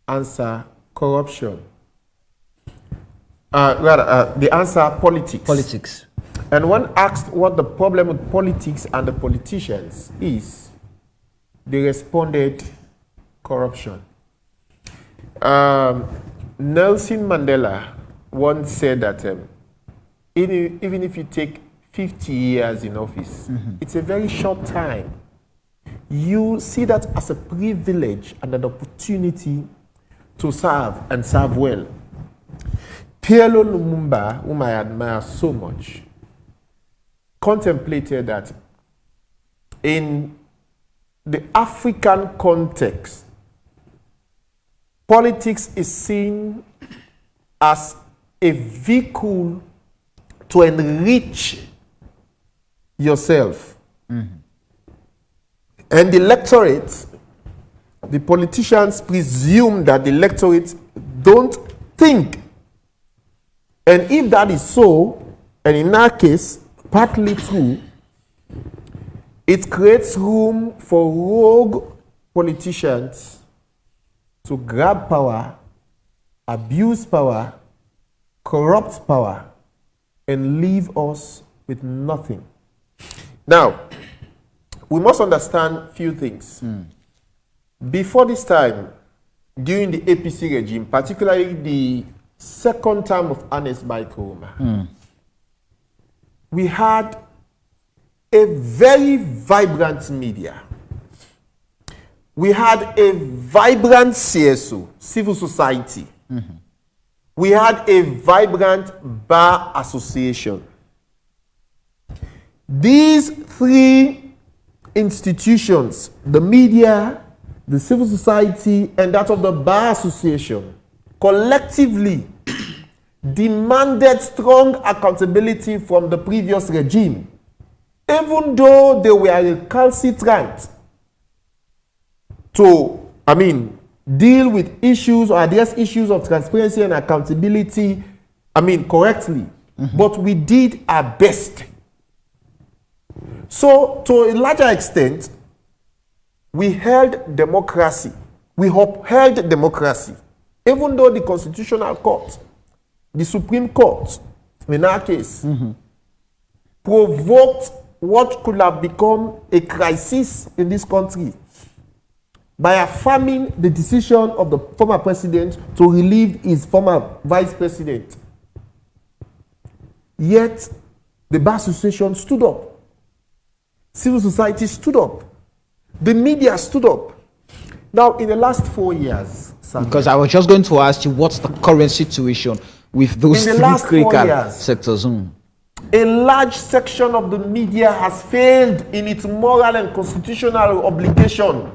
answer corruption. The answer politics. And when asked what the problem with politics and the politicians is, they responded, corruption. Nelson Mandela once said that even if you take 50 years in office, it's a very short time. You see that as a privilege and an opportunity to serve and serve well. Pierre Lumumba, whom I admire so much, contemplated that in the African context, politics is seen as a vehicle to enrich yourself. And the electorate, the politicians presume that the electorate don't think. And if that is so, and in our case, partly true, it creates room for rogue politicians to grab power, abuse power, corrupt power, and leave us with nothing. Now, we must understand a few things. Before this time, during the APC regime, particularly the second term of Ernest Bai Koroma, we had a very vibrant media. We had a vibrant CSO, civil society. We had a vibrant bar association. These three institutions, the media, the civil society, and that of the bar association, collectively demanded strong accountability from the previous regime, even though they were recalcitrant to, deal with issues or address issues of transparency and accountability, correctly. But we did our best. So, to a larger extent, we held democracy. We upheld democracy. Even though the Constitutional Court, the Supreme Court, in our case, provoked what could have become a crisis in this country by affirming the decision of the former president to relieve his former vice president. Yet, the bar association stood up. Civil society stood up. The media stood up. Now, in the last 4 years, because I was just going to ask you, what's the current situation with those three critical sectors? A large section of the media has failed in its moral and constitutional obligation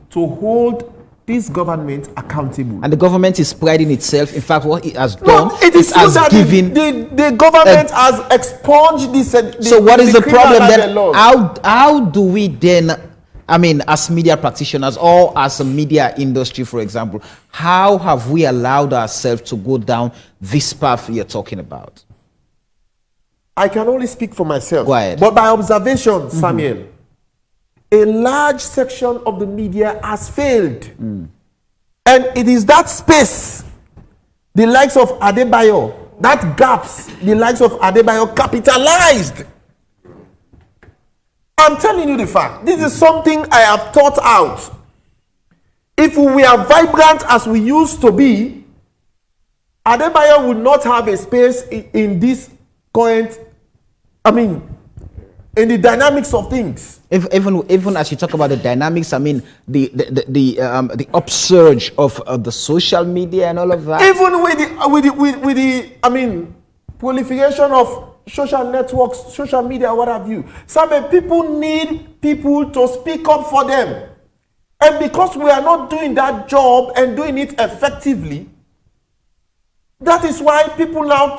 to hold this government accountable. And the government is priding itself. In fact, what it has done, it is has given the government has expunged this. So what is the problem then? How do we then, as media practitioners or as a media industry, for example, how have we allowed ourselves to go down this path you're talking about? I can only speak for myself. Go ahead. But by observation, Samuel, a large section of the media has failed. And it is that space, the likes of Adebayo, that gaps, the likes of Adebayo capitalized. I'm telling you the fact. This is something I have thought out. If we are vibrant as we used to be, Adebayo would not have a space in this current, in the dynamics of things. Even as you talk about the dynamics, the upsurge of the social media and all of that. Even with the proliferation of social networks, social media, what have you. Some people need people to speak up for them. And because we are not doing that job and doing it effectively, that is why people now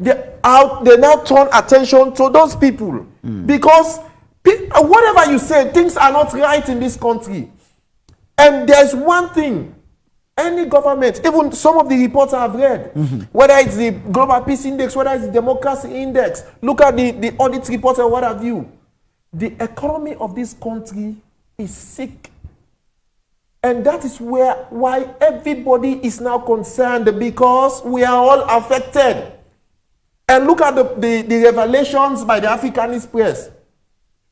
they now turn attention to those people. Because whatever you say, things are not right in this country. And there's one thing, any government, even some of the reports I've read, whether it's the Global Peace Index, whether it's the Democracy Index, look at the audit reports and what have you. The economy of this country is sick. And that is why everybody is now concerned, because we are all affected. And look at the revelations by the Africanist press.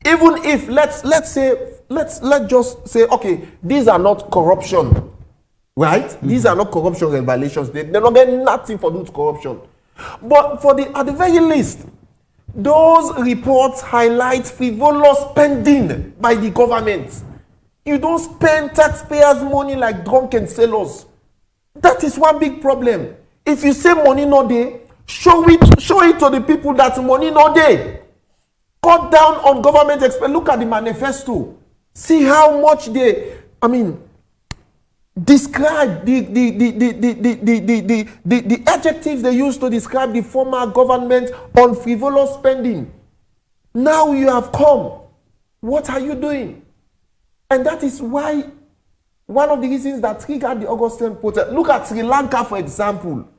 Even if let's just say, okay, these are not corruption, right? These are not corruption revelations. They're not getting nothing for doing corruption. But at the very least, those reports highlight frivolous spending by the government. You don't spend taxpayers' money like drunken sailors. That is one big problem. If you say money no day, show it to the people that money no day. Cut down on government expense. Look at the manifesto. See how much they, describe the adjectives they use to describe the former government on frivolous spending. Now you have come. What are you doing? And that is why one of the reasons that triggered the August 10th protest. Look at Sri Lanka, for example.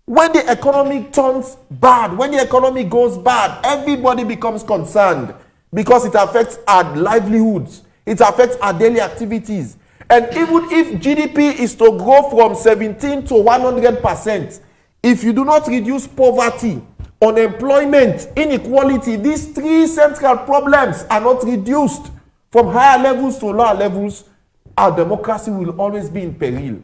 When the economy turns bad, when the economy goes bad, everybody becomes concerned because it affects our livelihoods. It affects our daily activities. And even if GDP is to grow from 17 to 100%, if you do not reduce poverty, unemployment, inequality, these three central problems are not reduced from higher levels to lower levels, our democracy will always be in peril.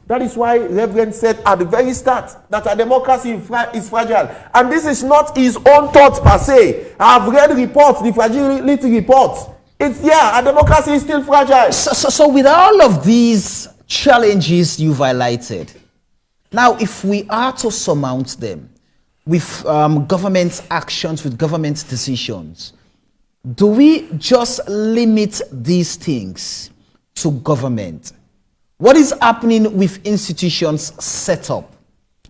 That is why Reverend said at the very start that our democracy is fragile. And this is not his own thoughts per se. I've read reports, the fragility reports. Our democracy is still fragile. So with all of these challenges you've highlighted, now if we are to surmount them with government actions, with government decisions, do we just limit these things to government? What is happening with institutions set up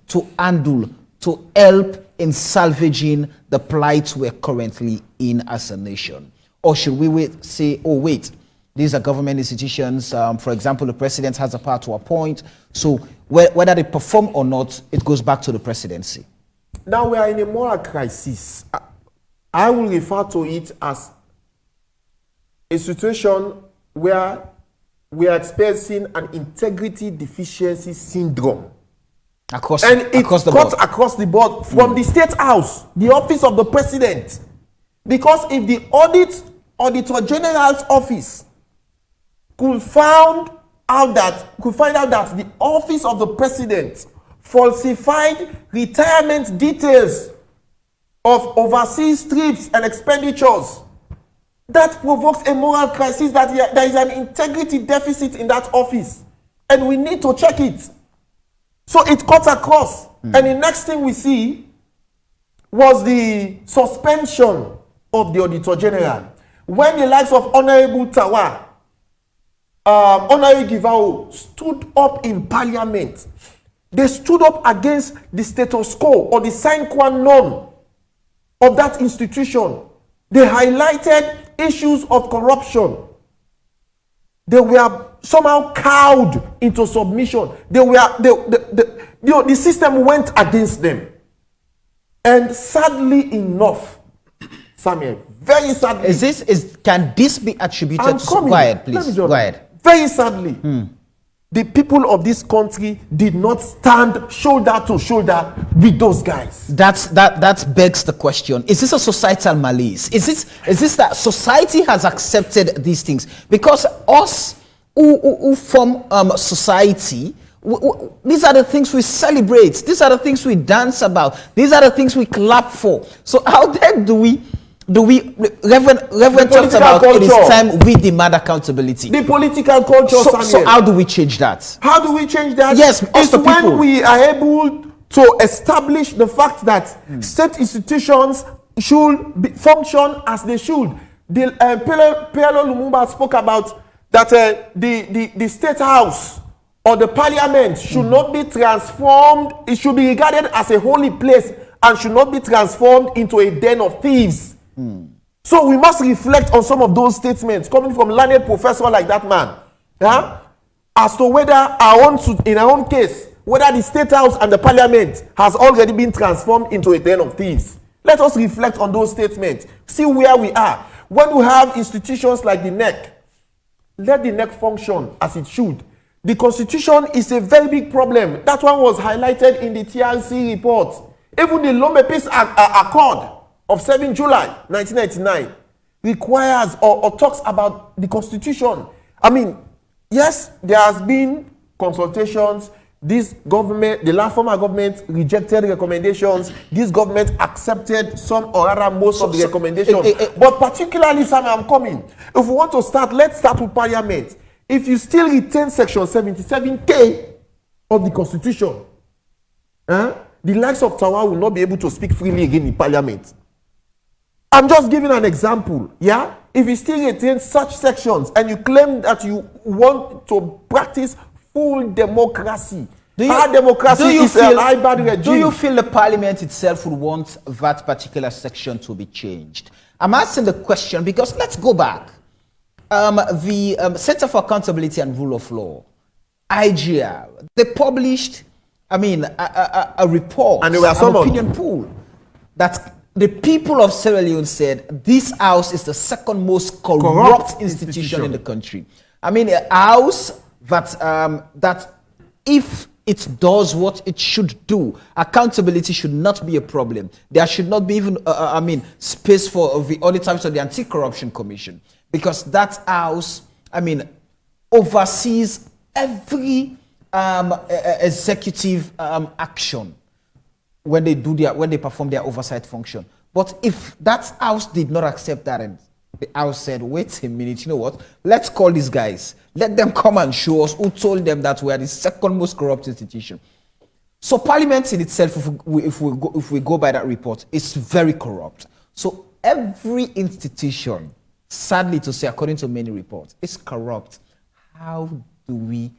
to handle, to help in salvaging the plight we're currently in as a nation? Or should we say, oh wait, these are government institutions, for example, the president has a power to appoint, so whether they perform or not, it goes back to the presidency. Now we are in a moral crisis. I will refer to it as a situation where we are experiencing an integrity deficiency syndrome. Across the board from the State House, the office of the president. Because if the Auditor General's office could find out that the office of the president falsified retirement details of overseas trips and expenditures, that provokes a moral crisis, that there is an integrity deficit in that office. And we need to check it. So it cuts across. And the next thing we see was the suspension of the Auditor General. When the likes of Honorable Tawa, Honorable Givao stood up in Parliament, they stood up against the status quo or the sine qua non of that institution. They highlighted issues of corruption. They were somehow cowed into submission. The system went against them. And sadly enough, Samuel, very sadly. Can this be attributed to... Go ahead, please. Go ahead. Very sadly, the people of this country did not stand shoulder to shoulder with those guys. That begs the question: is this a societal malaise? Is this that society has accepted these things? Because us who form society, these are the things we celebrate. These are the things we dance about. These are the things we clap for. So how then do we? Reverend talks about it is time we demand accountability. The political culture, so how do we change that? How do we change that? Yes, it's when we are able to establish the fact that state institutions should function as they should. PLO Lumumba spoke about that the state house or the parliament should not be transformed. It should be regarded as a holy place and should not be transformed into a den of thieves. So we must reflect on some of those statements coming from learned professor like that man, as to whether in our own case, whether the state house and the parliament has already been transformed into a den of thieves. Let us reflect on those statements, see where we are. When we have institutions like the NEC, let the NEC function as it should. The constitution is a very big problem. That one was highlighted in the TRC report. Even the Lombe Peace Accord of 7 July 1999 requires or talks about the constitution. I mean, yes, there has been consultations. This government, the last former government, rejected recommendations. This government accepted some or rather most of the recommendations. But particularly, Samuel, I'm coming. If we want to start, let's start with Parliament. If you still retain Section 77K of the Constitution, the likes of Tawa will not be able to speak freely again in Parliament. I'm just giving an example, yeah? If you still retain such sections and you claim that you want to practice full democracy, democracy is a hybrid regime. Do you feel the parliament itself would want that particular section to be changed? I'm asking the question because let's go back. The Center for Accountability and Rule of Law, IGR, they published, a report, and there were some opinion poll that the people of Sierra Leone said this house is the second most corrupt institution in the country. A house that if it does what it should do, accountability should not be a problem. There should not be even, space for the auditors of the Anti-Corruption Commission, because that house, oversees every executive action when they perform their oversight function. But if that house did not accept that, and the house said, wait a minute, you know what? Let's call these guys. Let them come and show us who told them that we are the second most corrupt institution. So Parliament in itself, if we go by that report, is very corrupt. So every institution, sadly to say, according to many reports, is corrupt. How do we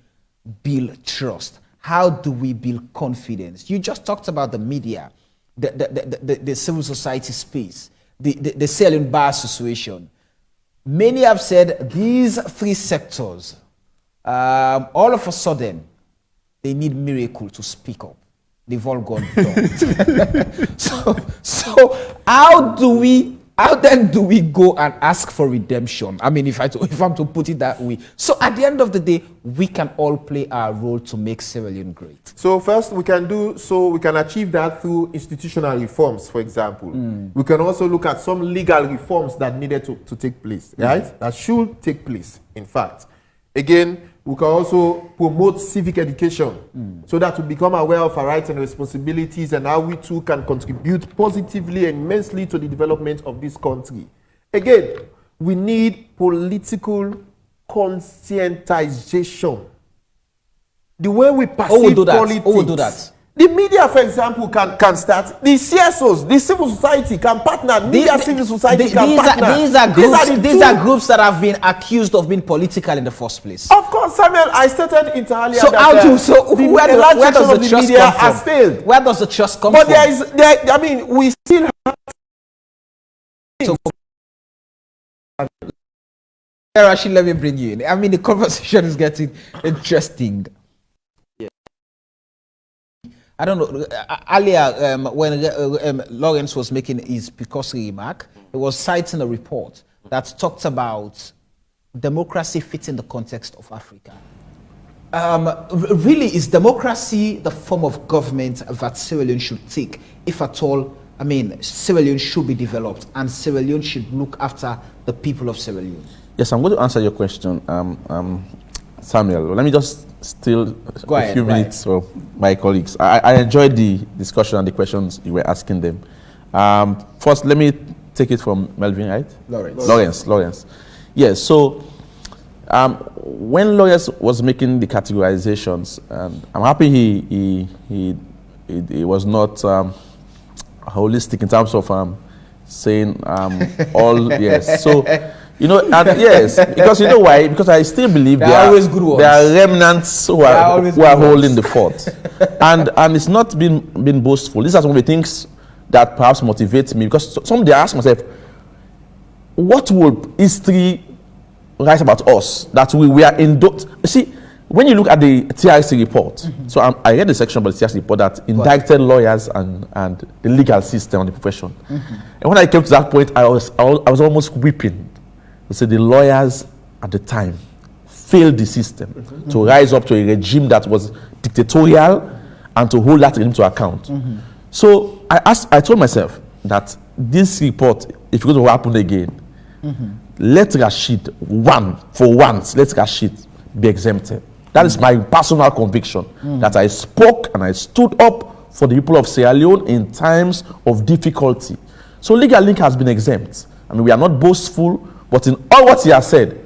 build trust? How do we build confidence? You just talked about the media, the civil society space, the Sierra Leone Bar Association. Many have said these three sectors, all of a sudden, they need miracle to speak up. They've all gone down. So how then do we go and ask for redemption? If I'm to put it that way. So at the end of the day, we can all play our role to make Sierra Leone great. So first we can achieve that through institutional reforms, for example. We can also look at some legal reforms that needed to take place, right? That should take place, in fact. Again, we can also promote civic education so that we become aware of our rights and responsibilities and how we too can contribute positively and immensely to the development of this country. Again, we need political conscientization. The way we perceive politics. Who will do that? The media, for example, can start. The CSOs, the civil society can partner. Civil society can partner. These are groups that have been accused of being political in the first place. Of course, Samuel, I stated it earlier. Where does the trust come from? Has failed. Where does the trust come from? But we still have. Actually, let me bring you in. The conversation is getting interesting. I don't know. Earlier, when Lawrence was making his precursory remark, he was citing a report that talked about democracy fitting the context of Africa. Really, is democracy the form of government that Sierra Leone should take, if at all? I mean, Sierra Leone should be developed, and Sierra Leone should look after the people of Sierra Leone. Yes, I'm going to answer your question, Samuel. Let me just steal a few minutes of my colleagues. I enjoyed the discussion and the questions you were asking them. First, let me take it from Melvin, right? Lawrence. Yes, so when Lawrence was making the categorizations, I'm happy he was not holistic in terms of saying all, yes. So, you know, yes, because you know why? Because I still believe there are remnants who are holding the fort. and it's not been boastful. These are some of the things that perhaps motivate me, because someday I ask myself, what will history write about us that we are indocted? See, when you look at the TRC report, so I read the section about the TRC report that indicted lawyers and the legal system and the profession. And when I came to that point, I was almost weeping. To say the lawyers at the time failed the system to rise up to a regime that was dictatorial and to hold that regime to account. So I told myself that this report, if it's going to happen again, let Rashid, let Rashid be exempted. That is my personal conviction, that I spoke and I stood up for the people of Sierra Leone in times of difficulty. So Legal Link has been exempt. I mean, we are not boastful, but in all what he has said,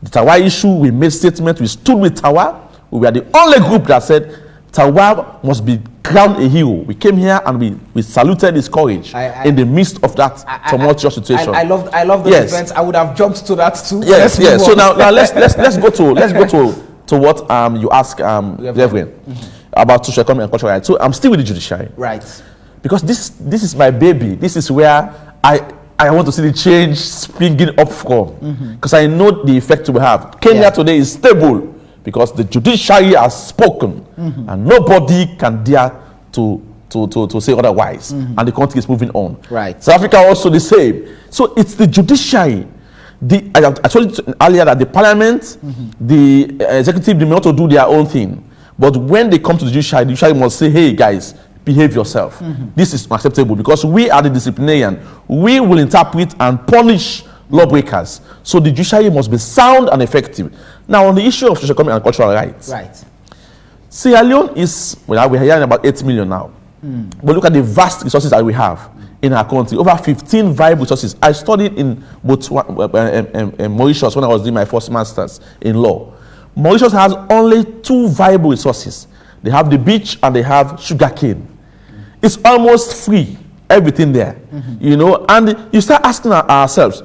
the Tawa issue, we made statement, we stood with Tawa. We were the only group that said Tawa must be crowned a hero. We came here and we saluted his courage in the midst of that tumultuous situation. I love the defense. I would have jumped to that too. Yes. So now let's go to what you ask Reverend about social, economic and cultural rights. So I'm still with the judiciary. Right. Because this is my baby. This is where I want to see the change springing up from. Because I know the effect we have. Kenya today is stable because the judiciary has spoken, and nobody can dare to say otherwise. And the country is moving on. Right. South Africa also the same. So it's the judiciary. I told you earlier that the parliament, the executive, they may want to do their own thing. But when they come to the judiciary must say, hey guys, behave yourself. This is unacceptable, because we are the disciplinarian. We will interpret and punish lawbreakers. So the judiciary must be sound and effective. Now, on the issue of social, economic and cultural rights, Sierra Leone is, well, we're hearing about 8 million now. But look at the vast resources that we have in our country. Over 15 viable resources. I studied in Mauritius when I was doing my first master's in law. Mauritius has only 2 viable resources. They have the beach and they have sugarcane. It's almost free, everything there, you know. And you start asking ourselves,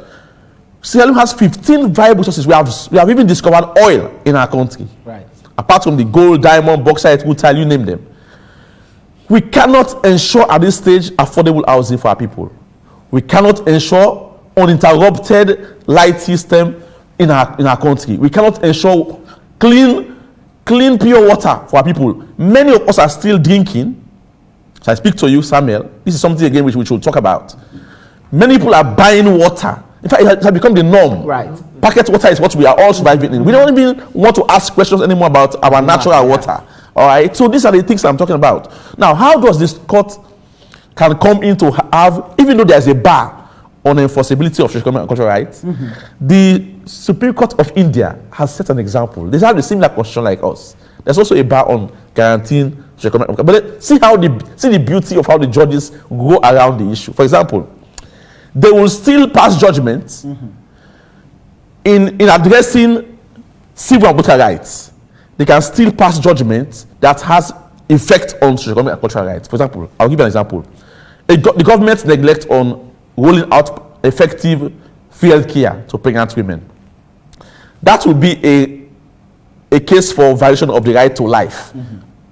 Sierra Leone has 15 viable resources. We have even discovered oil in our country. Right. Apart from the gold, diamond, bauxite, rutile, you name them. We cannot ensure at this stage affordable housing for our people. We cannot ensure uninterrupted light system in our country. We cannot ensure clean pure water for our people. Many of us are still drinking. So I speak to you, Samuel. This is something again which we should talk about. Many people are buying water. In fact, it has become the norm. Right. Packet water is what we are all surviving in. We don't even want to ask questions anymore about our natural water. All right. So these are the things I'm talking about. Now, how does this court can come in to have, even though there's a bar on enforceability of social, economic and cultural rights, the Supreme Court of India has set an example. They have the similar constitution like us. There's also a bar on guaranteeing social, economic, but see the beauty of how the judges go around the issue. For example, they will still pass judgments in addressing civil and political rights. They can still pass judgments that has effect on social, economic and cultural rights. For example, I'll give you an example. The government's neglect on rolling out effective field care to pregnant women. That would be a case for violation of the right to life,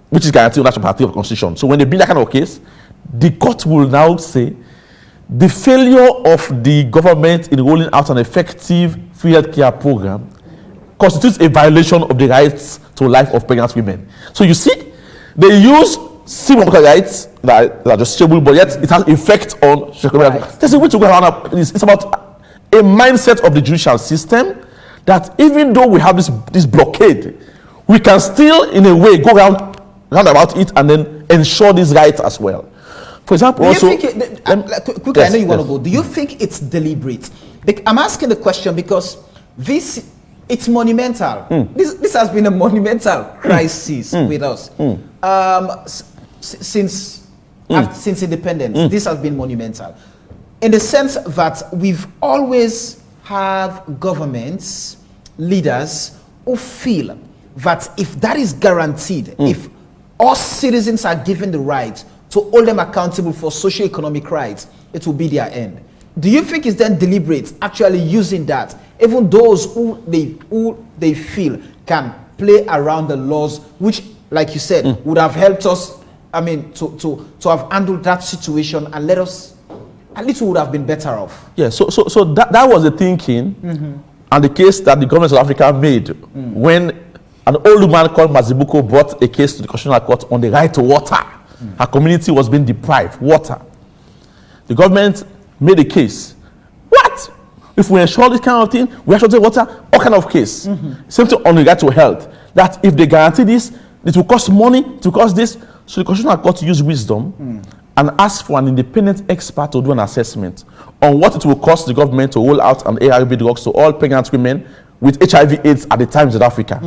which is guaranteed under Chapter 3 of the Constitution. So when they bring that kind of case, the court will now say the failure of the government in rolling out an effective field care program constitutes a violation of the rights to life of pregnant women. So you see, they use civil rights that are justiciable, but yet it has effect on social rights. There's a way to go around. It's about a mindset of the judicial system that even though we have this blockade, we can still, in a way, go round about it and then ensure these rights as well. For example, Do also... you think quickly, I know you want to go. Do you think it's deliberate? I'm asking the question because it's monumental. This has been a monumental crisis with us. Since independence, this has been monumental. In the sense that we've always have governments, leaders who feel that if that is guaranteed, if all citizens are given the right to hold them accountable for socio-economic rights, it will be their end. Do you think it's then deliberate actually using that, even those who they feel can play around the laws, which, like you said, would have helped us, I mean, to have handled that situation and let us, at least we would have been better off. Yeah, so that was the thinking and the case that the government of South Africa made when an old woman called Mazibuko brought a case to the Constitutional Court on the right to water. Her community was being deprived water. The government made a case. What? If we ensure this kind of thing, we ensure the water, all kind of case. Same thing on the right to health. That if they guarantee this, it will cost money, it will cost this. So the Constitutional Court used wisdom and asked for an independent expert to do an assessment on what it will cost the government to roll out an AYV drugs to all pregnant women with HIV/AIDS at the time in South Africa.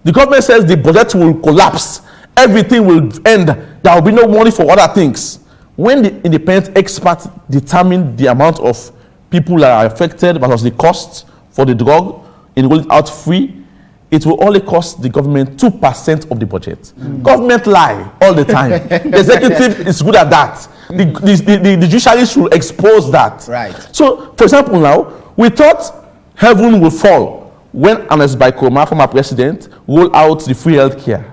The government says the budget will collapse. Everything will end. There will be no money for other things. When the independent expert determined the amount of people that are affected versus the cost for the drug in rolling out free, it will only cost the government 2% of the budget. Government lie all the time. The executive is good at that. The judiciary should expose that. Right. So, for example, now, we thought heaven will fall when Ernest Bai Koroma, former president, rolled out the free health care.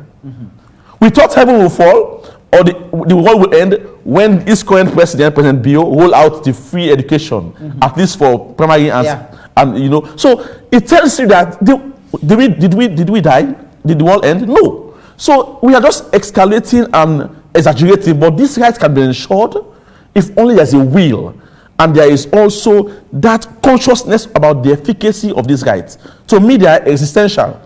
We thought heaven will fall, or the world will end when this current president, President Bio, roll out the free education, at least for primary and you know. So it tells you that did we die? Did the world end? No. So we are just escalating and exaggerating, but these rights can be ensured if only there's a will and there is also that consciousness about the efficacy of these rights. To me, they are existential.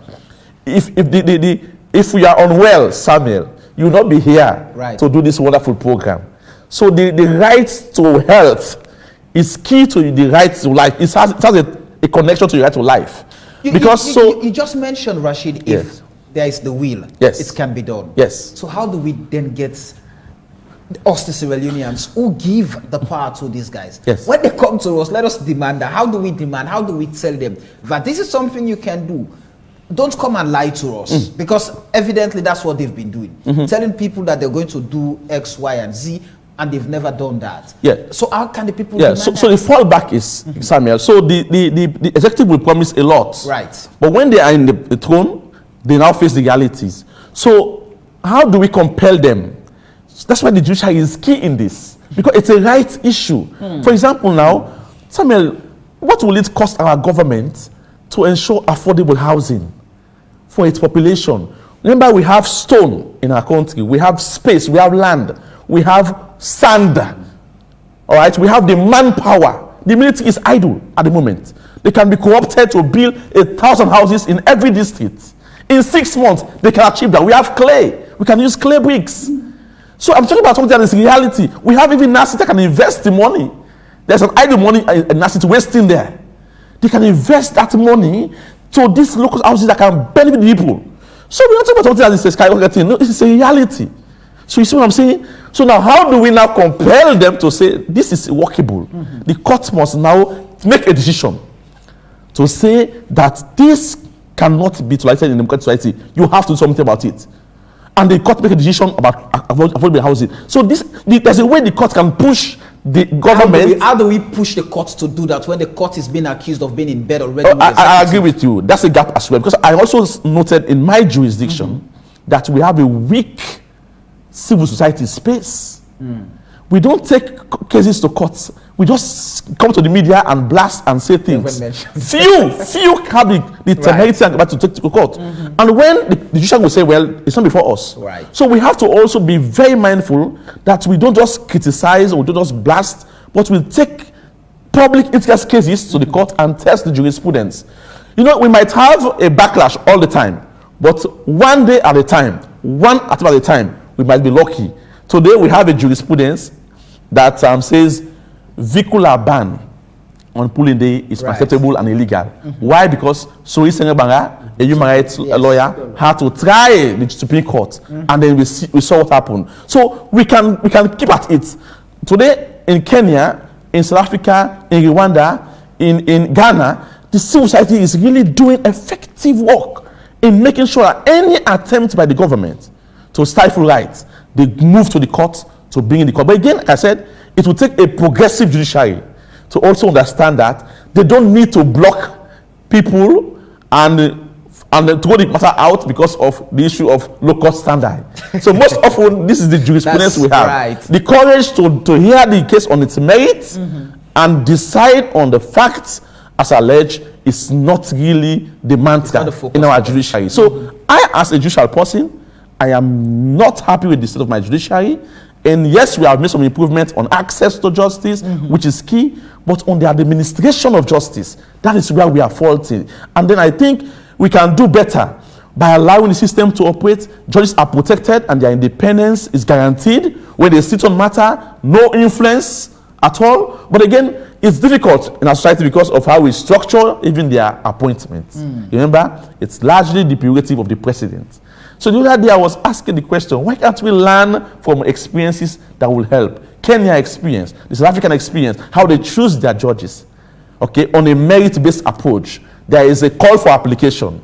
If we are unwell, Samuel, you will not be here to do this wonderful program. So the right to health is key to the right to life. It has a connection to the right to life. You just mentioned, Rashid, if there is the will, it can be done. Yes. So how do we then get us, the Sierra Leoneans, who give the power to these guys? Yes. When they come to us, let us demand that. How do we demand? How do we tell them that this is something you can do? Don't come and lie to us, because evidently that's what they've been doing. Telling people that they're going to do X, Y, and Z, and they've never done that. Yeah. So how can the people demand so that? the fallback is, Samuel, so the executive will promise a lot. Right. But when they are in the throne, they now face the realities. So how do we compel them? That's why the judiciary is key in this, because it's a right issue. For example now, Samuel, what will it cost our government to ensure affordable housing for its population? Remember, we have stone in our country, we have space, we have land, we have sand. All right, we have the manpower. The military is idle at the moment. They can be co-opted to build 1,000 houses in every district. In 6 months, they can achieve that. We have clay. We can use clay bricks. So I'm talking about something that is reality. We have even NACIT that can invest the money. There's an idle money in NACIT wasting there. They can invest that money to these local houses that can benefit the people. So we're not talking about something that is a skyrocketing. No, this is a reality. So you see what I'm saying? So now how do we now compel them to say this is workable? The court must now make a decision to say that this cannot be tolerated in the democratic society. You have to do something about it. And the court make a decision about affordable housing. So there's a way the court can push the government. How do we push the court to do that when the court is being accused of being in bed already? I agree with you. That's a gap as well. Because I also noted in my jurisdiction that we have a weak civil society space. We don't take cases to courts. We just come to the media and blast and say things. Few have the temerity and capacity to take to court. And when the judiciary will say, well, it's not before us. Right. So we have to also be very mindful that we don't just criticize or we don't just blast, but we take public interest cases to the court and test the jurisprudence. You know, we might have a backlash all the time, But one day at a time, one atom at a time, we might be lucky. Today we have a jurisprudence that says vehicular ban on polling day is unacceptable and illegal. Why? Because Sori Sengebanga, a human rights lawyer, had to try the Supreme Court, and then we saw what happened. So we can keep at it. Today in Kenya, in South Africa, in Rwanda, in Ghana, the civil society is really doing effective work in making sure that any attempt by the government to stifle rights, they move to the court to bring in the court. But again, like I said, it will take a progressive judiciary to also understand that they don't need to block people and to throw the matter out because of the issue of local standard. So most often, this is the jurisprudence we have. Right. The courage to hear the case on its merits and decide on the facts as alleged is not really the mantra in our judiciary. So I, as a judicial person, I am not happy with the state of my judiciary. And yes, we have made some improvements on access to justice, which is key, but on the administration of justice, that is where we are faulting. And then I think we can do better by allowing the system to operate. Judges are protected and their independence is guaranteed. When they sit on matter, no influence at all. But again, it's difficult in our society because of how we structure even their appointments. Remember, it's largely the prerogative of the president. So the other day I was asking the question, why can't we learn from experiences that will help? Kenya experience, the South African experience, how they choose their judges, okay, on a merit-based approach. There is a call for application.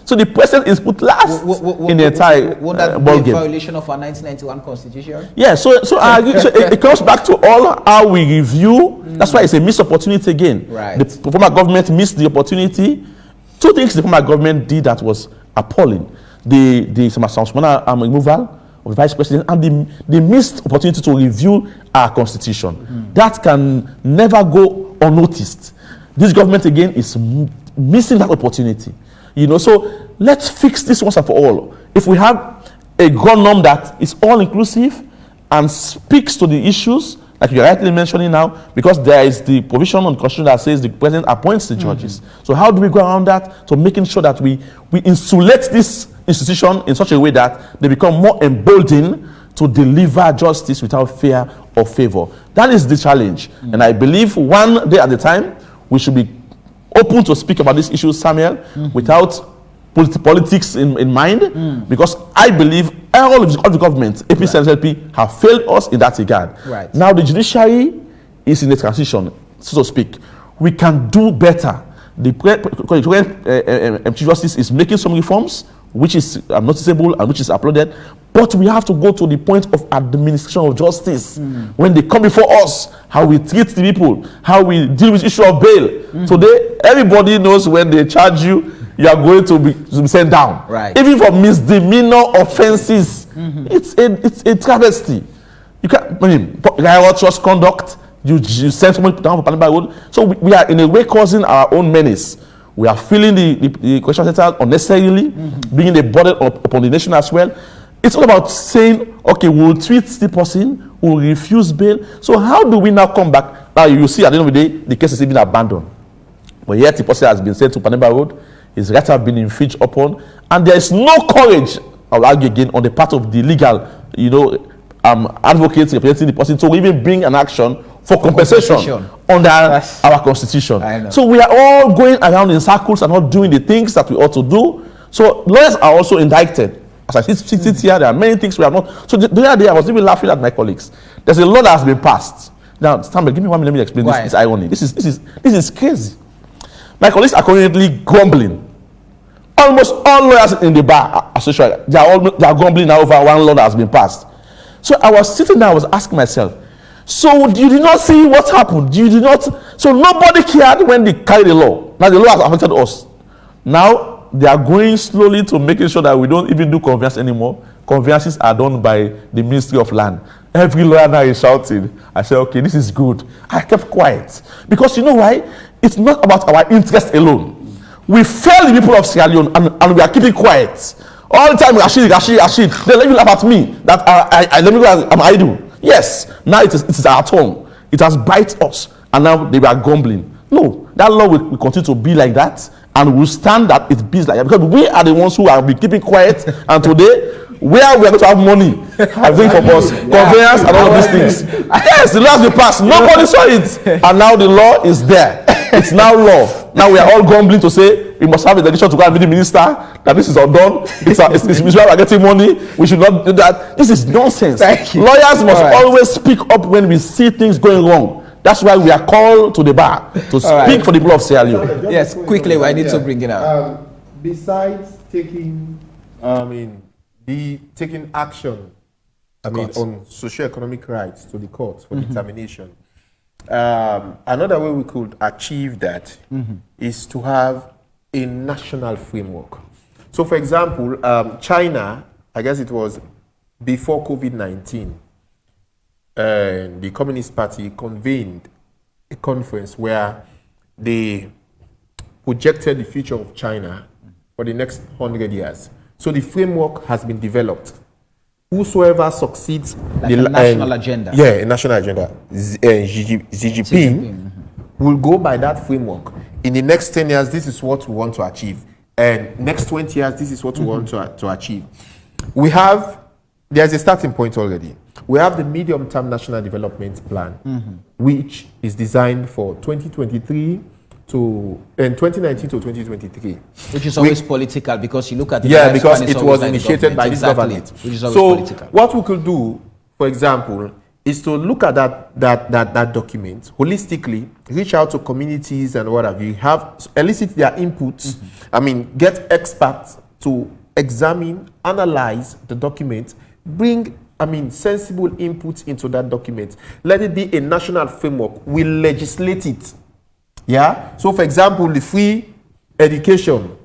So the president is put last in the entire Won't that ball be a game. violation of our 1991 constitution? Yeah, so I agree. So it comes back to all how we review. That's why it's a missed opportunity again. Right. The former government missed the opportunity. Two things the former government did that was appalling. The removal of the vice president and the missed opportunity to review our constitution. That can never go unnoticed. This government again is missing that opportunity. You know, so let's fix this once and for all. If we have a ground norm that is all inclusive and speaks to the issues, like you're rightly mentioning now, because there is the provision on the constitution that says the president appoints the judges. So how do we go around that to making sure that we insulate this institution in such a way that they become more emboldened to deliver justice without fear or favor? That is the challenge. And I believe one day at a time, we should be open to speak about this issue, Samuel, without politics in mind, because I believe all of the governments, APC and SLP, have failed us in that regard. Right. Now the judiciary is in a transition, so to speak. We can do better. The current Chief Justice is making some reforms, which is noticeable and which is applauded, but we have to go to the point of administration of justice. When they come before us, how we treat the people, how we deal with the issue of bail. Today, everybody knows when they charge you, you are going to be sent down. Right. Even for misdemeanor offenses, it's a travesty. You can't, trust conduct, you send someone down for Panama Road. So we are in a way causing our own menace. We are filling the question center unnecessarily, bringing a burden upon the nation as well. It's all about saying, okay, we'll treat the person, we'll refuse bail. So how do we now come back? Now you see at the end of the day, the case is even abandoned. But yet the person has been sent to Panama Road, his rights have been infringed upon, and there is no courage, I'll argue again, on the part of the legal, advocates representing the person to even bring an action for compensation under our constitution. So we are all going around in circles and not doing the things that we ought to do. So lawyers are also indicted. As I sit here, there are many things we have not. So the other day I was even laughing at my colleagues. There's a law that has been passed. Now, Stanley, give me 1 minute, let me explain this irony. This is crazy. My colleagues are currently grumbling. Almost all lawyers in the bar association, they are grumbling now over one law that has been passed. So I was sitting there, I was asking myself, so you did not see what happened? You did not. So nobody cared when they carried the law. Now the law has affected us. Now they are going slowly to making sure that we don't even do conveyance anymore. Conveyances are done by the Ministry of Land. Every lawyer now is shouting. I said, okay, this is good. I kept quiet. Because you know why? It's not about our interest alone. We fail the people of Sierra Leone and we are keeping quiet. All the time, Rashid. They let you laugh at me that I'm idle. Yes, now it is our turn. It has bited us, and now they are grumbling. No, that law will continue to be like that, and we'll stand that it be like that, because we are the ones who are be keeping quiet. And today, where we are going to have money, I think for us, conveyance and all of these things. Yes, the law has been passed. Nobody saw it, and now the law is there. It's now law. Now we are all grumbling to say we must have a delegation to go and be the minister, that this is undone. It's why we are getting money. We should not do that. This is nonsense. Lawyers must always speak up when we see things going wrong. That's why we are called to the bar to speak for the people of Sierra Leone. Yes, quickly, I need to bring it up. Besides taking, taking action, on socio-economic rights to the courts for determination. Another way we could achieve that is to have a national framework. So, for example, China, I guess it was before COVID-19, the Communist Party convened a conference where they projected the future of China for the next 100 years. So the framework has been developed. Whosoever succeeds, like a national agenda. Yeah, a national agenda. Xi Jinping will go by that framework. In the next 10 years, this is what we want to achieve. And next 20 years, this is what we want to achieve. There's a starting point already. We have the medium-term national development plan, which is designed for 2023 to 2019 to 2023. Which is always political, because you look at the because it was initiated by this government. Which is always political. What we could do, for example, is to look at that document holistically, reach out to communities and what have you, elicit their inputs. Get experts to examine, analyze the document, bring sensible inputs into that document. Let it be a national framework. We legislate it. Yeah. So, for example, the free education,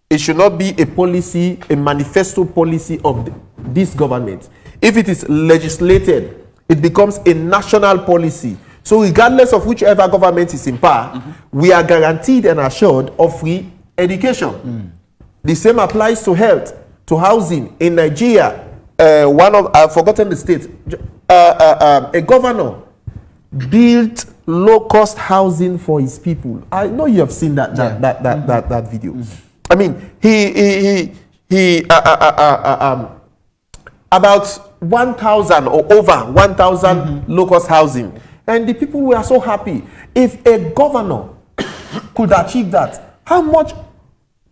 it should not be a policy, a manifesto policy of this government. If it is legislated, it becomes a national policy. So, regardless of whichever government is in power, we are guaranteed and assured of free education. The same applies to health, to housing. In Nigeria, I've forgotten the state, a governor built low-cost housing for his people. I know you have seen that video. He about 1,000 or over 1,000 low-cost housing, and the people were so happy. If a governor could achieve that, how much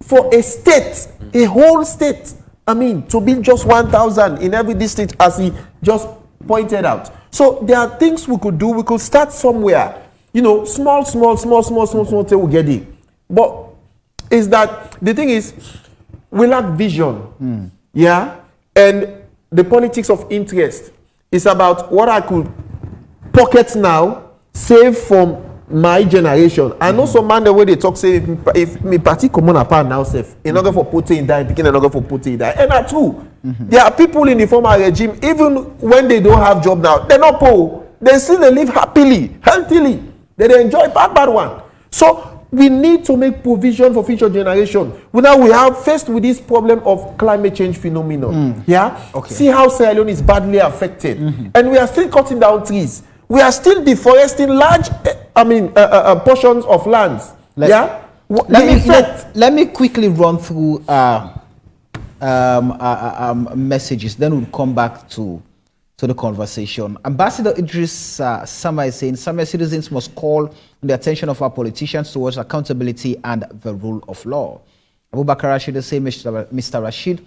for a state, a whole state? To build just 1,000 in every district, as he just pointed out. So there are things we could do. We could start somewhere, small till we get it. But is that the thing is, we lack vision. And the politics of interest is about what I could pocket now, save from my generation. I know some man the way they talk, say if me party common apart now, safe in order for protein die, picking in order for protein die. And that's true. There are people in the former regime, even when they don't have job now, they're not poor. They still live happily, healthily. They enjoy bad one. So we need to make provision for future generation. We have faced with this problem of climate change phenomenon. See how Sierra Leone is badly affected, and we are still cutting down trees. We are still deforesting large, portions of lands. Let me quickly run through messages. Then we'll come back to the conversation. Ambassador Idris Sama is saying, some citizens must call the attention of our politicians towards accountability and the rule of law. Abubakar Rashid is saying, Mr. Rashid,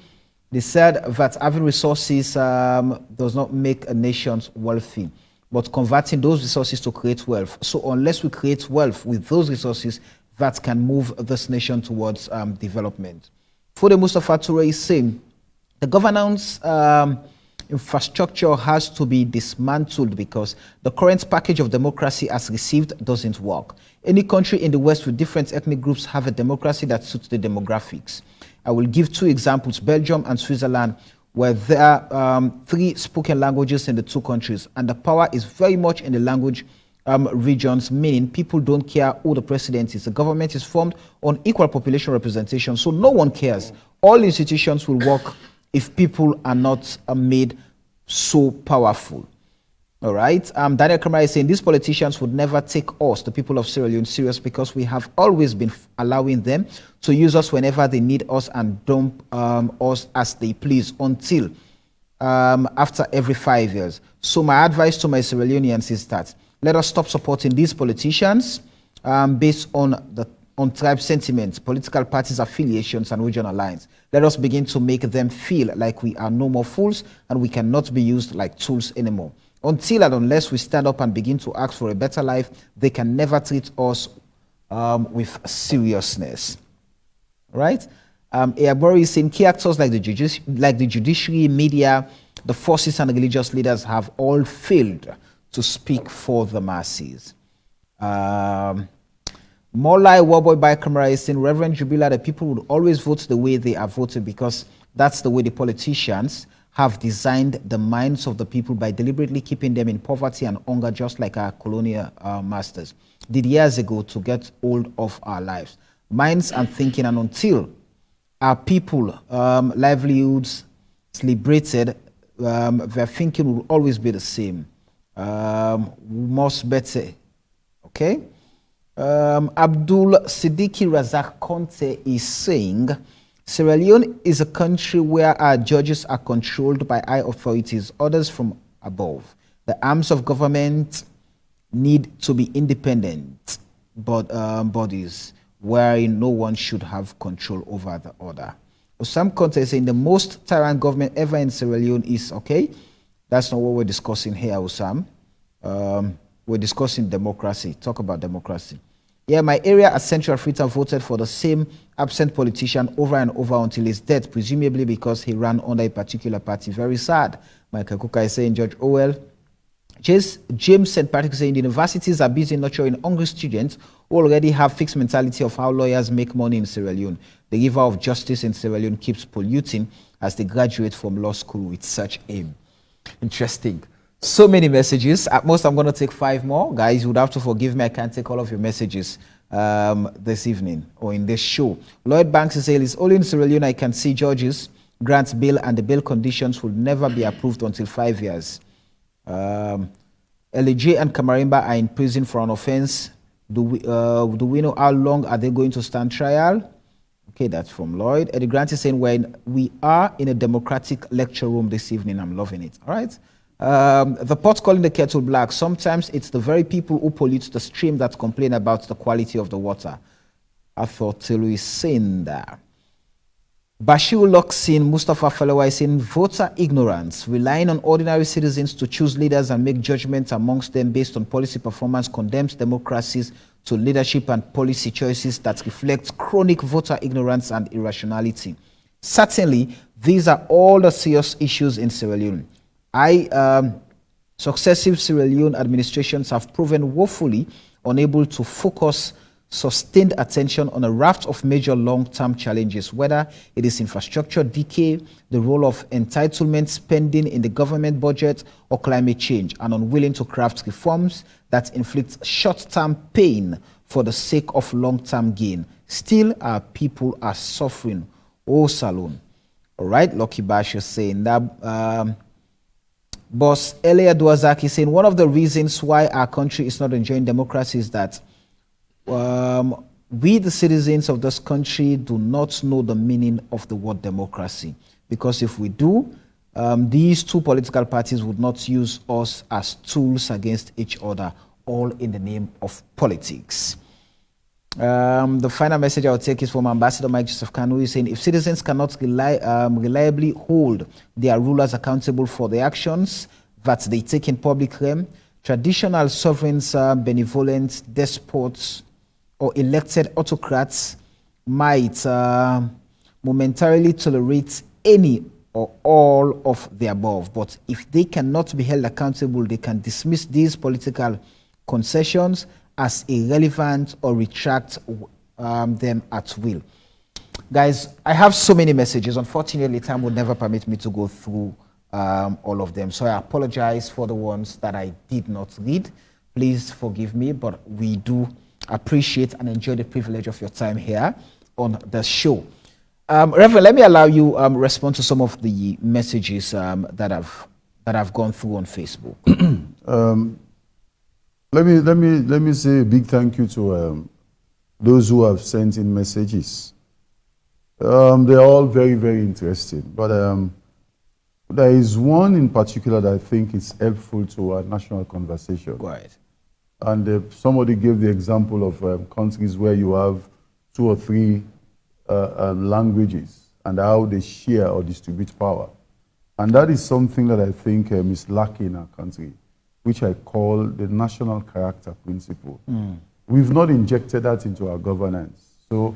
they said that having resources does not make a nation wealthy, but converting those resources to create wealth. So unless we create wealth with those resources, that can move this nation towards development. Fode Mustafa Toure is saying, the governance infrastructure has to be dismantled because the current package of democracy as received doesn't work. Any country in the West with different ethnic groups have a democracy that suits the demographics. I will give two examples, Belgium and Switzerland, where there are 3 spoken languages in the 2 countries, and the power is very much in the language regions, meaning people don't care who the president is. The government is formed on equal population representation, so no one cares. All institutions will work if people are not made so powerful. All right. Daniel Kamara is saying these politicians would never take us, the people of Sierra Leone, serious because we have always been allowing them to use us whenever they need us and dump us as they please until after every 5 years. So my advice to my Sierra Leoneans is that let us stop supporting these politicians based on tribe sentiments, political parties affiliations, and regional lines. Let us begin to make them feel like we are no more fools and we cannot be used like tools anymore. Until and unless we stand up and begin to ask for a better life, they can never treat us with seriousness. Right? Eabori is saying key actors like the judiciary, media, the forces, and the religious leaders have all failed to speak for the masses. Molai Warboy by Camera is saying, Reverend Jubila, the people would always vote the way they are voting because that's the way the politicians have designed the minds of the people by deliberately keeping them in poverty and hunger, just like our colonial masters did years ago to get hold of our lives, minds and thinking. And until our people livelihoods liberated, their thinking will always be the same. Most better. Okay. Abdul Siddiqui Razak Conte is saying, Sierra Leone is a country where our judges are controlled by high authorities, orders from above. The arms of government need to be independent bodies where no one should have control over the order. Osam Conte is saying the most tyrant government ever in Sierra Leone is, okay, that's not what we're discussing here, Osam. We're discussing democracy. Talk about democracy. Yeah, my area at Central Africa voted for the same absent politician over and over until his death, presumably because he ran under a particular party. Very sad. Michael Kuka is saying, George Orwell. James St. Patrick is saying, the universities are busy nurturing hungry students who already have fixed mentality of how lawyers make money in Sierra Leone. The river of justice in Sierra Leone keeps polluting as they graduate from law school with such aim. Interesting. So many messages. At most, I'm going to take 5 more. Guys, you would have to forgive me. I can't take all of your messages this evening or in this show. Lloyd Banks is saying, it's only in Sierra Leone I can see judges grant bail and the bail conditions will never be approved until 5 years. LJ and Kamarimba are in prison for an offense. Do we know how long are they going to stand trial? Okay, that's from Lloyd. Eddie Grant is saying, we are in a democratic lecture room this evening. I'm loving it. All right. The pot calling the kettle black. Sometimes it's the very people who pollute the stream that complain about the quality of the water. I thought Tilu is saying that. Bashir Loksin, Mustafa Falawa is saying voter ignorance, relying on ordinary citizens to choose leaders and make judgments amongst them based on policy performance, condemns democracies to leadership and policy choices that reflect chronic voter ignorance and irrationality. Certainly, these are all the serious issues in Sierra Leone. Successive Sierra Leone administrations have proven woefully unable to focus sustained attention on a raft of major long-term challenges, whether it is infrastructure decay, the role of entitlement spending in the government budget, or climate change, and unwilling to craft reforms that inflict short-term pain for the sake of long-term gain. Still, our people are suffering. Oh, Salon. All right, Lucky Bash is saying that. Boss Elia Duazaki saying one of the reasons why our country is not enjoying democracy is that we, the citizens of this country, do not know the meaning of the word democracy. Because if we do, these two political parties would not use us as tools against each other, all in the name of politics. The final message I'll take is from Ambassador Mike Joseph Kanu. He's saying, if citizens cannot reliably hold their rulers accountable for the actions that they take in public realm, traditional sovereigns, benevolent despots, or elected autocrats might momentarily tolerate any or all of the above. But if they cannot be held accountable, they can dismiss these political concessions as irrelevant or retract them at will. Guys, I have so many messages. Unfortunately, time would never permit me to go through all of them. So I apologize for the ones that I did not read. Please forgive me, but we do appreciate and enjoy the privilege of your time here on the show. Reverend, let me allow you respond to some of the messages that have that have gone through on Facebook? Let me say a big thank you to those who have sent in messages. They're all very, very interesting. But there is one in particular that I think is helpful to our national conversation. Go ahead. And somebody gave the example of countries where you have 2 or 3 languages and how they share or distribute power. And that is something that I think is lacking in our country, which I call the national character principle. We've not injected that into our governance. So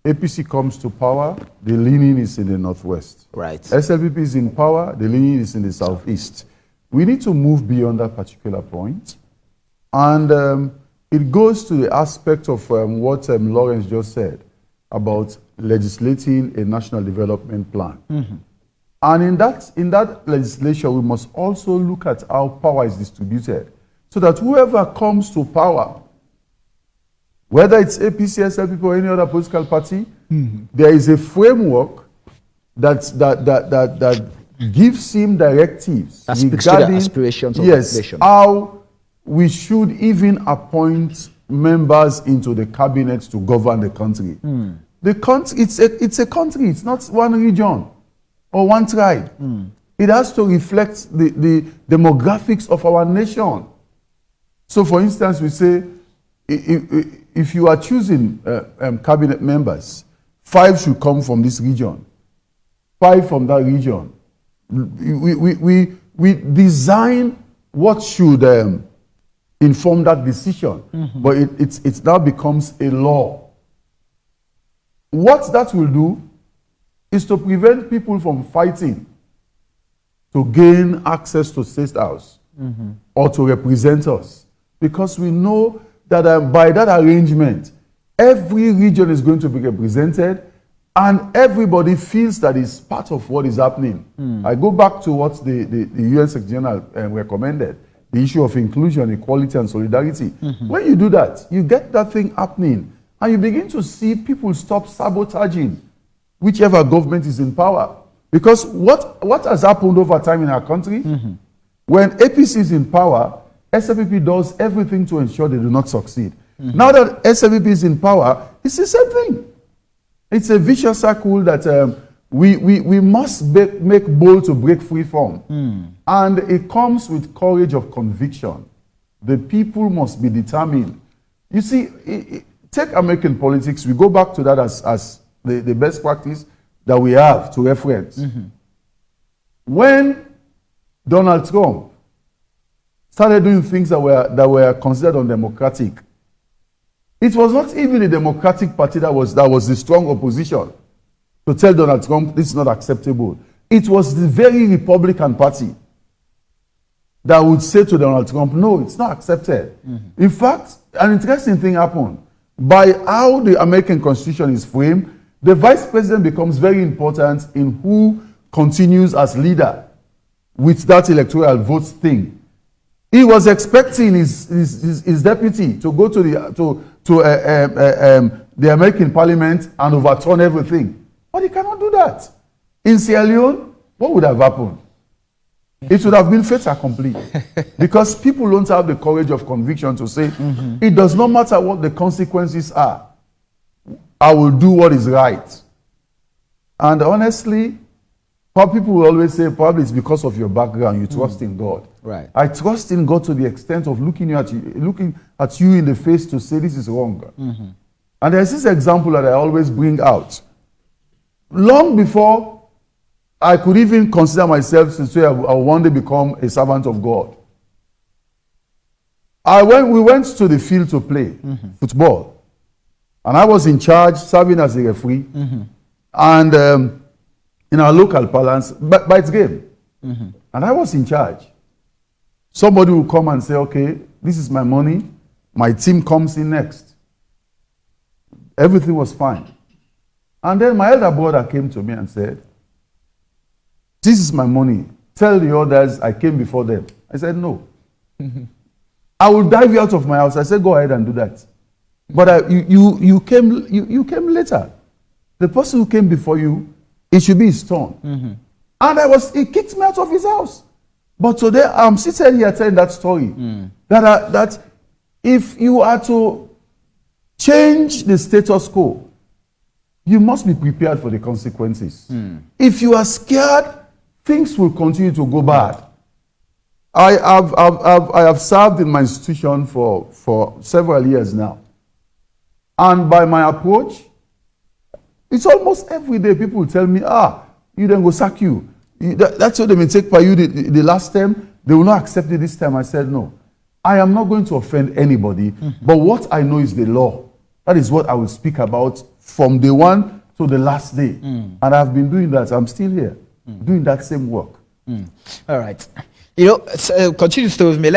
APC comes to power, the leaning is in the northwest. Right. SLPP is in power, the leaning is in the southeast. We need to move beyond that particular point. And it goes to the aspect of what Lawrence just said about legislating a national development plan. And in that legislation, we must also look at how power is distributed, so that whoever comes to power, whether it's APC, SLPP, or any other political party, there is a framework that gives him directives That speaks to the aspirations of the nation. how we should even appoint members into the cabinet to govern the country. The country, it's a country. It's not one region or one tribe. It has to reflect the demographics of our nation. So, for instance, we say, if you are choosing cabinet members, 5 should come from this region, 5 from that region. We design what should inform that decision, but it now becomes a law. What that will do is to prevent people from fighting to gain access to State House or to represent us. Because we know that by that arrangement, every region is going to be represented and everybody feels that it's part of what is happening. I go back to what the UN Secretary General recommended, the issue of inclusion, equality, and solidarity. When you do that, you get that thing happening and you begin to see people stop sabotaging whichever government is in power. Because what has happened over time in our country, when APC is in power, SLPP does everything to ensure they do not succeed. Now that SLPP is in power, it's the same thing. It's a vicious circle that we must make bold to break free from. And it comes with courage of conviction. The people must be determined. You see, take American politics, we go back to that as the best practice that we have to reference. When Donald Trump started doing things that were considered undemocratic, it was not even the Democratic Party that was the strong opposition to tell Donald Trump this is not acceptable. It was the very Republican Party that would say to Donald Trump, no, it's not accepted. In fact, an interesting thing happened. By how the American Constitution is framed, the vice president becomes very important in who continues as leader with that electoral vote thing. He was expecting his deputy to go to the American Parliament and overturn everything. But he cannot do that. In Sierra Leone, what would have happened? It would have been fait accompli. Because people don't have the courage of conviction to say, it does not matter what the consequences are. I will do what is right. And honestly, people will always say, probably it's because of your background, you trust in God. Right. I trust in God to the extent of looking at you in the face to say this is wrong. And there's this example that I always bring out. Long before I could even consider myself to say I will one day become a servant of God, we went to the field to play football. And I was in charge, serving as a referee. And in our local parlance, by its game. And I was in charge. Somebody will come and say, okay, this is my money. My team comes in next. Everything was fine. And then my elder brother came to me and said, this is my money. Tell the others I came before them. I said, no. I will drive you out of my house. I said, go ahead and do that. But you came later. The person who came before you, it should be his turn. And it kicked me out of his house. But today, I'm sitting here telling that story. That if you are to change the status quo, you must be prepared for the consequences. If you are scared, things will continue to go bad. I have served in my institution for several years now. And by my approach, it's almost every day people tell me, you then go sack you. That's what they may take by you the last time. They will not accept it this time. I said, no. I am not going to offend anybody, but what I know is the law. That is what I will speak about from day one to the last day. And I've been doing that. I'm still here, doing that same work. All right. You know, continue to stay with me.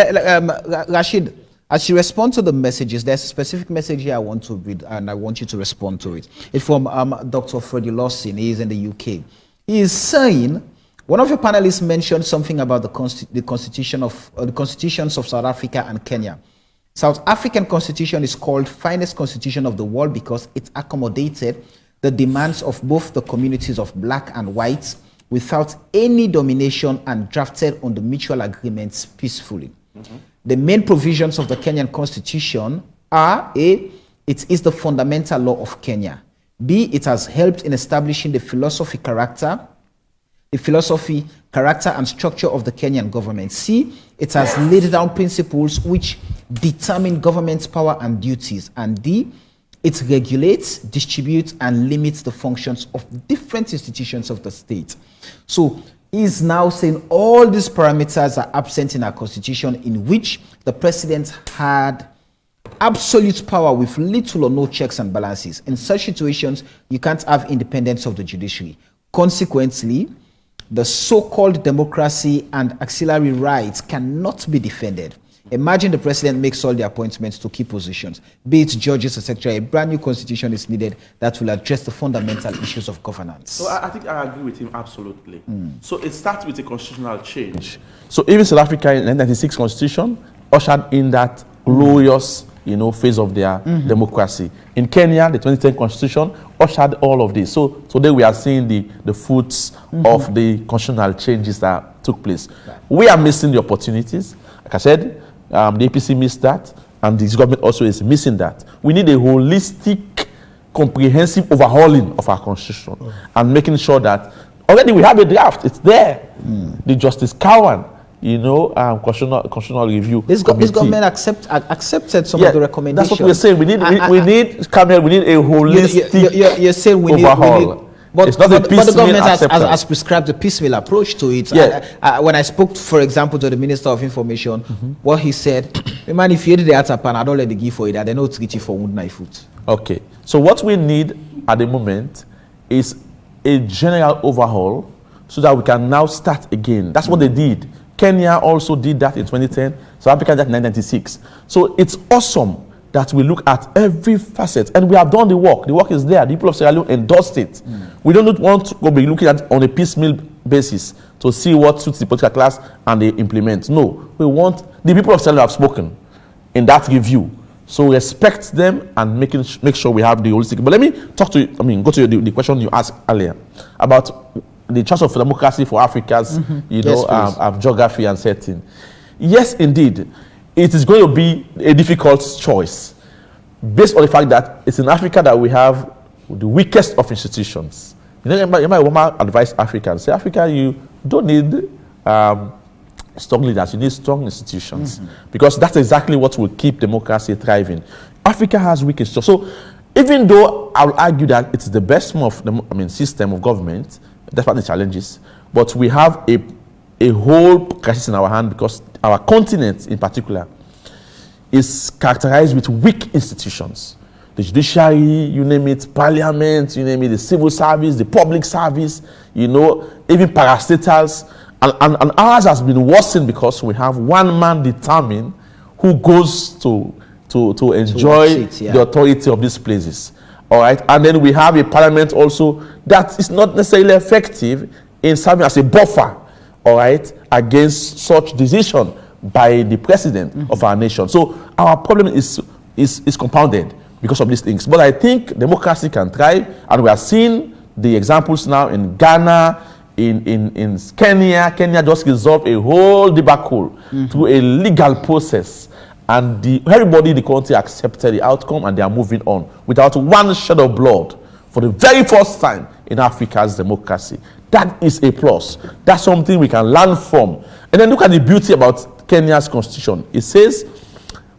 Rashid, as you respond to the messages, there's a specific message here I want to read, and I want you to respond to it. It's from Dr. Freddie Lawson. He is in the UK. He is saying, one of your panelists mentioned something about the constitutions of South Africa and Kenya. South African constitution is called finest constitution of the world because it accommodated the demands of both the communities of black and whites without any domination and drafted on the mutual agreements peacefully. The main provisions of the Kenyan constitution are: A, it is the fundamental law of Kenya. B, it has helped in establishing the philosophy, character and structure of the Kenyan government. C, it has laid down principles which determine government's power and duties. And D, it regulates, distributes, and limits the functions of different institutions of the state. So he's now saying all these parameters are absent in our constitution, in which the president had absolute power with little or no checks and balances. In such situations, you can't have independence of the judiciary. Consequently, the so-called democracy and auxiliary rights cannot be defended. Imagine the president makes all the appointments to key positions, be it judges or secretary. A brand new constitution is needed that will address the fundamental issues of governance. So I think I agree with him absolutely. So it starts with a constitutional change. So even South Africa in the 1996 constitution ushered in that glorious, phase of their democracy. In Kenya, the 2010 constitution ushered all of this. So today we are seeing the fruits of the constitutional changes that took place. Right. We are missing the opportunities. Like I said, the APC missed that, and this government also is missing that. We need a holistic, comprehensive overhauling of our constitution and making sure that already we have a draft. It's there. The Justice Cowan, constitutional review. This government accepted some of the recommendations. That's what we're saying. We need a holistic you're saying we overhaul. But the government has prescribed a piecemeal approach to it. Yeah. When I spoke, for example, to the Minister of Information, what he said, man, if you did the Atapan, I don't let the give for it, I don't know treaty for wood knife foot. Okay. So what we need at the moment is a general overhaul so that we can now start again. That's what they did. Kenya also did that in 2010. South Africa did that in 1996. So it's awesome that we look at every facet, and we have done the work. The work is there. The people of Sierra Leone endorsed it. We don't want to be looking at on a piecemeal basis to see what suits the political class and they implement. No, we want the people of Sierra Leone have spoken in that review. So respect them and make sure we have the holistic. But let me go to the question you asked earlier about the chance of democracy for Africa's, geography and setting. Yes, indeed. It is going to be a difficult choice based on the fact that it's in Africa that we have the weakest of institutions. You might advise Africans, say, Africa, you don't need strong leaders, you need strong institutions. Because that's exactly what will keep democracy thriving. Africa has weak institutions. So even though I will argue that it's the best system of government, despite the challenges, but we have a whole crisis in our hand because our continent in particular is characterized with weak institutions. The judiciary, you name it, parliament, you name it, the civil service, the public service, even parastatals. And ours has been worsened because we have one man determined who goes to enjoy the authority of these places. All right. And then we have a parliament also that is not necessarily effective in serving as a buffer, all right, against such decision by the president of our nation. So our problem is compounded because of these things. But I think democracy can thrive, and we are seeing the examples now in Ghana, in Kenya. Kenya just resolved a whole debacle through a legal process. And everybody in the country accepted the outcome and they are moving on without one shed of blood for the very first time in Africa's democracy. That is a plus. That's something we can learn from. And then look at the beauty about Kenya's constitution. It says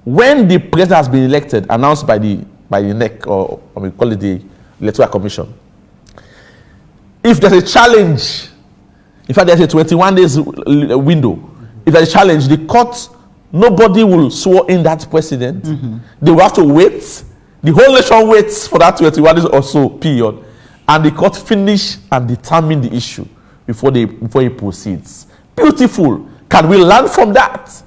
when the president has been elected, announced by the NEC, or we call it the Electoral Commission, if there's a challenge, in fact there's a 21 days window, if there's a challenge, the court, nobody will swear in that president. They will have to wait. The whole nation waits for that 21 days or so period, and the court finish and determine the issue before it proceeds. Beautiful. Can we learn from that?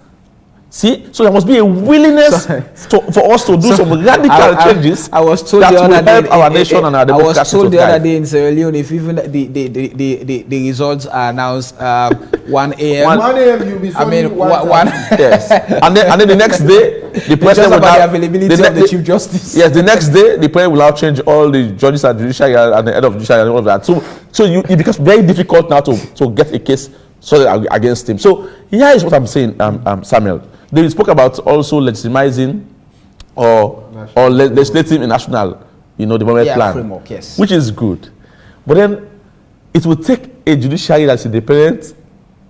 See, so there must be a willingness for us to do some radical changes I was told that the will other help day, our nation and our democracy. I was told the other day in Sierra Leone, if even the results are announced 1 a.m. 1 a.m. you'll be one. Yes, and then the next day, the president will the have availability of the Chief Justice. Yes, the next day, the president will have changed all the judges and judiciary and the head of judiciary and all of that. So it becomes very difficult now to get a case against him. So here is what I'm saying, Samuel. They spoke about also legitimizing or legislating a national, development plan, framework, yes, which is good. But then it will take a judiciary that's independent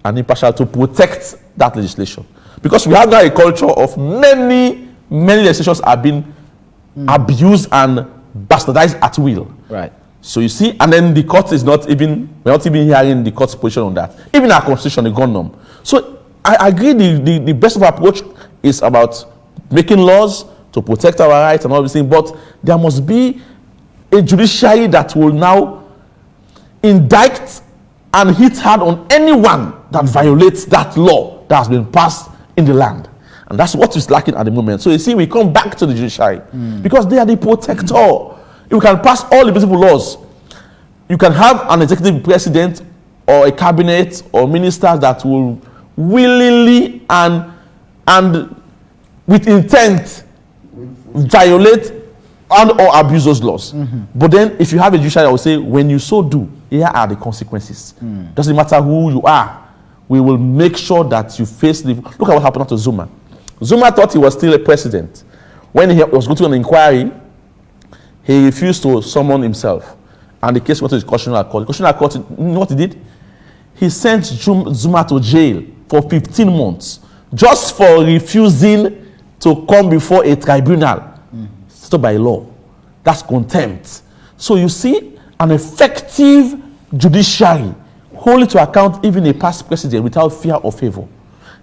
and impartial to protect that legislation, because we have now a culture of many legislations are being abused and bastardized at will. Right. So you see, and then the court is we're not even hearing the court's position on that. Even our constitution, the gun. So I agree the best of our approach is about making laws to protect our rights and all these things, but there must be a judiciary that will now indict and hit hard on anyone that violates that law that has been passed in the land. And that's what is lacking at the moment. So you see, we come back to the judiciary because they are the protector. You can pass all the beautiful laws. You can have an executive president or a cabinet or ministers that will willingly and with intent violate and or abuse those laws. But then if you have a judiciary that will say, when you so do, here are the consequences. Doesn't matter who you are, we will make sure that you face the... Look at what happened to Zuma. Zuma thought he was still a president. When he was going to an inquiry, he refused to summon himself. And the case went to the Constitutional Court. The Constitutional Court, you know what he did? He sent Zuma to jail for 15 months just for refusing to come before a tribunal set up by law. That's contempt. So you see, an effective judiciary holding to account even a past president without fear or favor.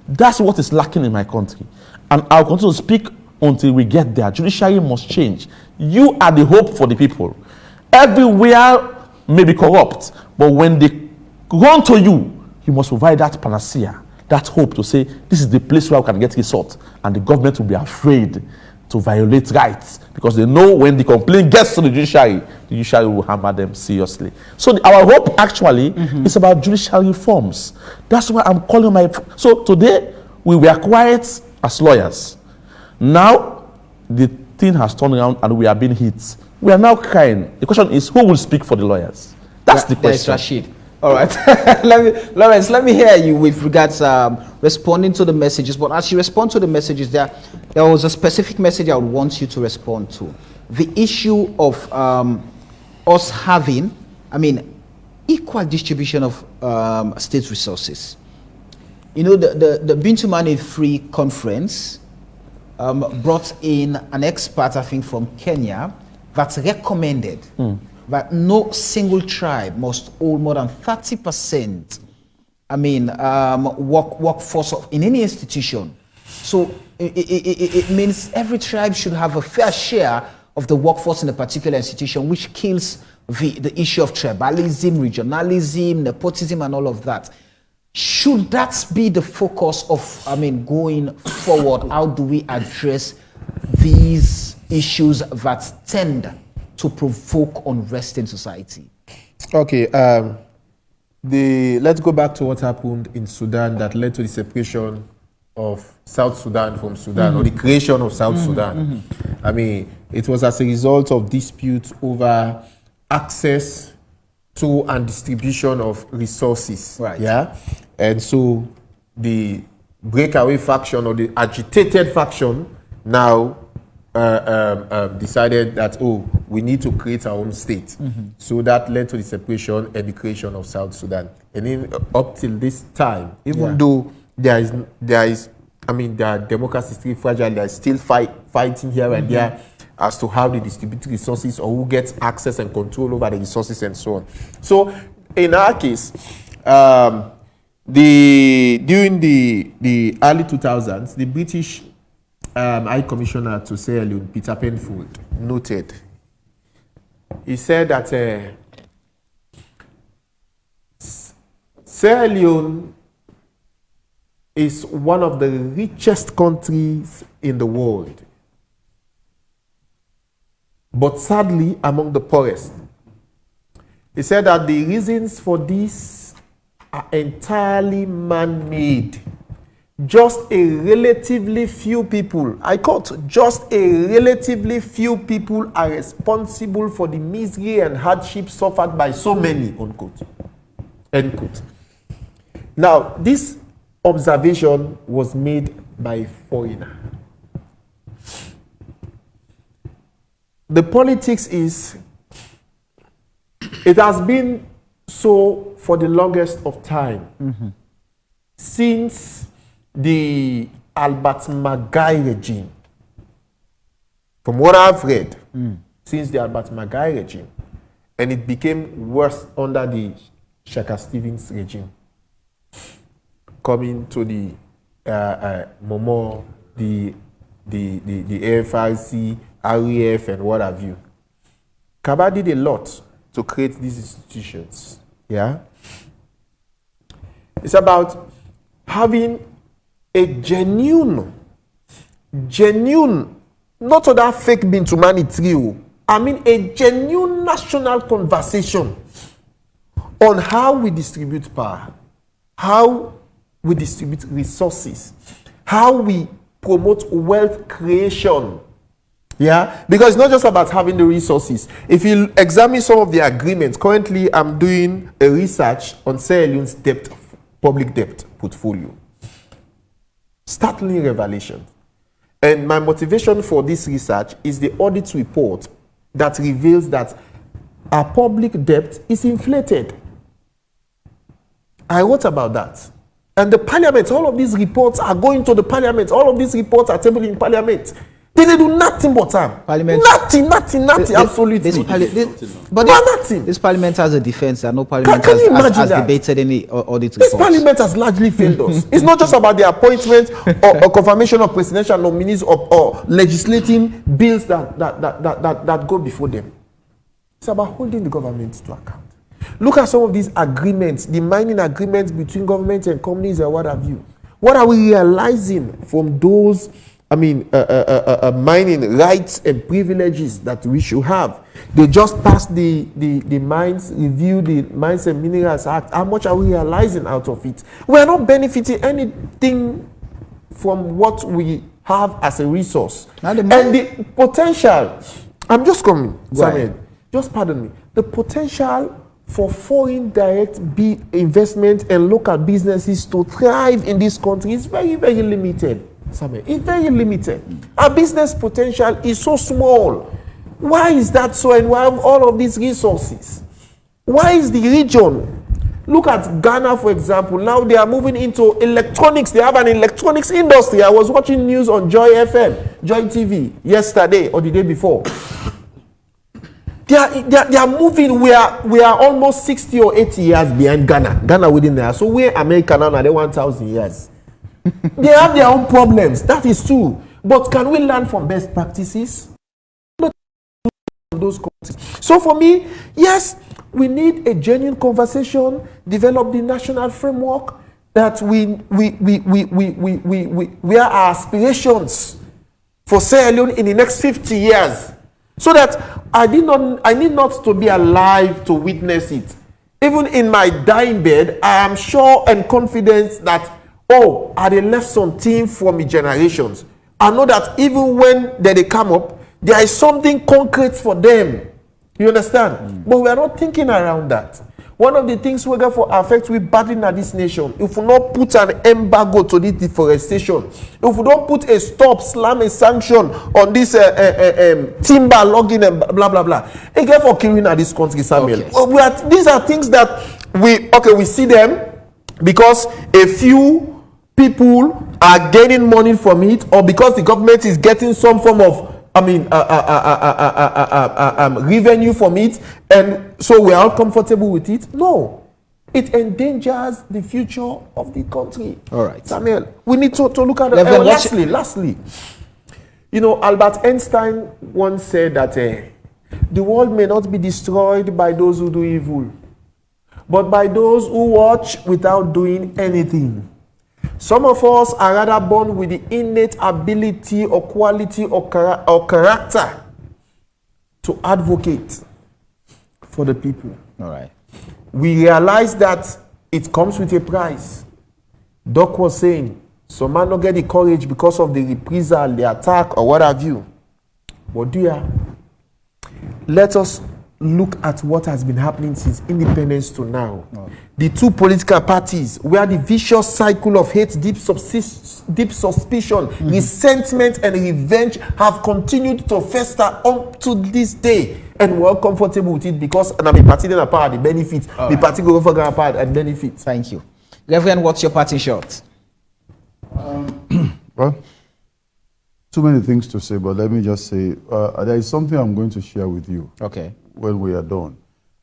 That's what is lacking in my country. And I'll continue to speak until we get there. Judiciary must change. You are the hope for the people. Everywhere may be corrupt, but when they run to you, you must provide that panacea, that hope to say, this is the place where we can get result. And the government will be afraid to violate rights because they know when the complaint gets to the judiciary will hammer them seriously. So our hope actually is about judicial reforms. That's why I'm calling So today, we were quiet as lawyers. Now, the thing has turned around and we are being hit. We are now crying. The question is, who will speak for the lawyers? That's the question. Rashid. All right. Lawrence, let me hear you with regards responding to the messages. But as you respond to the messages, there was a specific message I would want you to respond to. The issue of us having, equal distribution of state resources. You know, the Bintu Mane Free Conference brought in an expert, I think, from Kenya that recommended that no single tribe must hold more than 30%, workforce in any institution. So it means every tribe should have a fair share of the workforce in a particular institution, which kills the issue of tribalism, regionalism, nepotism, and all of that. Should that be the focus of, going forward? How do we address these issues that tend to provoke unrest in society? Okay, let's go back to what happened in Sudan that led to the separation of South Sudan from Sudan, or the creation of South Sudan. It was as a result of disputes over access to and distribution of resources. Right. Yeah. And so the breakaway faction or the agitated faction now decided that, oh, we need to create our own state. So that led to the separation and the creation of South Sudan. And then up till this time, even though there is, the democracy is still fragile, there is still fighting here and there as to how they distribute resources or who gets access and control over the resources and so on. So in our case, during the early 2000s, the British High Commissioner to Sierra Leone, Peter Penfold, noted. He said that Sierra Leone is one of the richest countries in the world, but sadly among the poorest. He said that the reasons for this are entirely man-made. Just a relatively few people, I quote, just a relatively few people are responsible for the misery and hardship suffered by so many, unquote. End quote. Now, this observation was made by a foreigner. The politics is, it has been so for the longest of time, since the Albert Magai regime. From what I've read, since the Albert Magai regime, and it became worse under the Shaka Stevens regime, coming to the Momo, the AFRC, REF, and what have you. Kaba did a lot to create these institutions. Yeah, it's about having a genuine, not to that fake Bintumani trio. I mean a genuine national conversation on how we distribute power, how we distribute resources, how we promote wealth creation. Yeah, because it's not just about having the resources. If you examine some of the agreements, currently I'm doing a research on Sierra Leone's public debt portfolio. Startling revelation. And my motivation for this research is the audit report that reveals that our public debt is inflated. I wrote about that. And the parliament, all of these reports are going to the parliament. All of these reports are tabled in parliament. They do nothing but Parliament. Nothing, absolutely. This parliament has a defense that no parliament has debated any audit reports. This parliament has largely failed us. It's not just about the appointment or confirmation of presidential nominees or legislating bills that go before them. It's about holding the government to account. Look at some of these agreements, the mining agreements between government and companies and what have you. What are we realizing from those mining rights and privileges that we should have? They just passed the Mines Review, the Mines and Minerals Act. How much are we realizing out of it? We are not benefiting anything from what we have as a resource. And the potential, I'm just coming, Samuel, just pardon me. The potential for foreign direct investment and local businesses to thrive in this country is very, very limited. It's very limited. Our business potential is so small. Why is that so? And we have all of these resources. Why is the region? Look at Ghana, for example. Now they are moving into electronics. They have an electronics industry. I was watching news on Joy FM, Joy TV, yesterday or the day before. They are moving. We are almost 60 or 80 years behind Ghana. Ghana within there. So we're America now, they're 1,000 years. They have their own problems. That is true. But can we learn from best practices? Not those countries. So for me, yes, we need a genuine conversation, develop the national framework that we are our aspirations for Sierra Leone in the next 50 years. So that I need not to be alive to witness it. Even in my dying bed, I am sure and confident that, I left something from the generations. I know that even when they come up, there is something concrete for them You understand? But we are not thinking around that. One of the things we're going to affect we badly in this nation, if we not put an embargo to this deforestation, if we don't put a stop, slam a sanction on this timber logging and blah blah blah, again for killing in this country, Samuel. Okay. These are things that we see them because a few people are gaining money from it, or because the government is getting some form of revenue from it, and so we are all comfortable with it. No, it endangers the future of the country. All right, Samuel, we need to look at it. Lastly, you know, Albert Einstein once said that the world may not be destroyed by those who do evil, but by those who watch without doing anything. Some of us are rather born with the innate ability or quality or character to advocate for the people. All right. We realize that it comes with a price. Doc was saying, some man don't get the courage because of the reprisal, the attack, or what have you. But dear, let us look at what has been happening since independence to now. Oh. The two political parties, where the vicious cycle of hate, deep suspicion, resentment, and revenge have continued to fester up to this day. And we're all comfortable with it because and I'm a party then apart the benefits. The party go for apart and benefits. Thank you. Reverend, what's your party short? Well, too many things to say, but let me just say there is something I'm going to share with you. Okay. When we are done.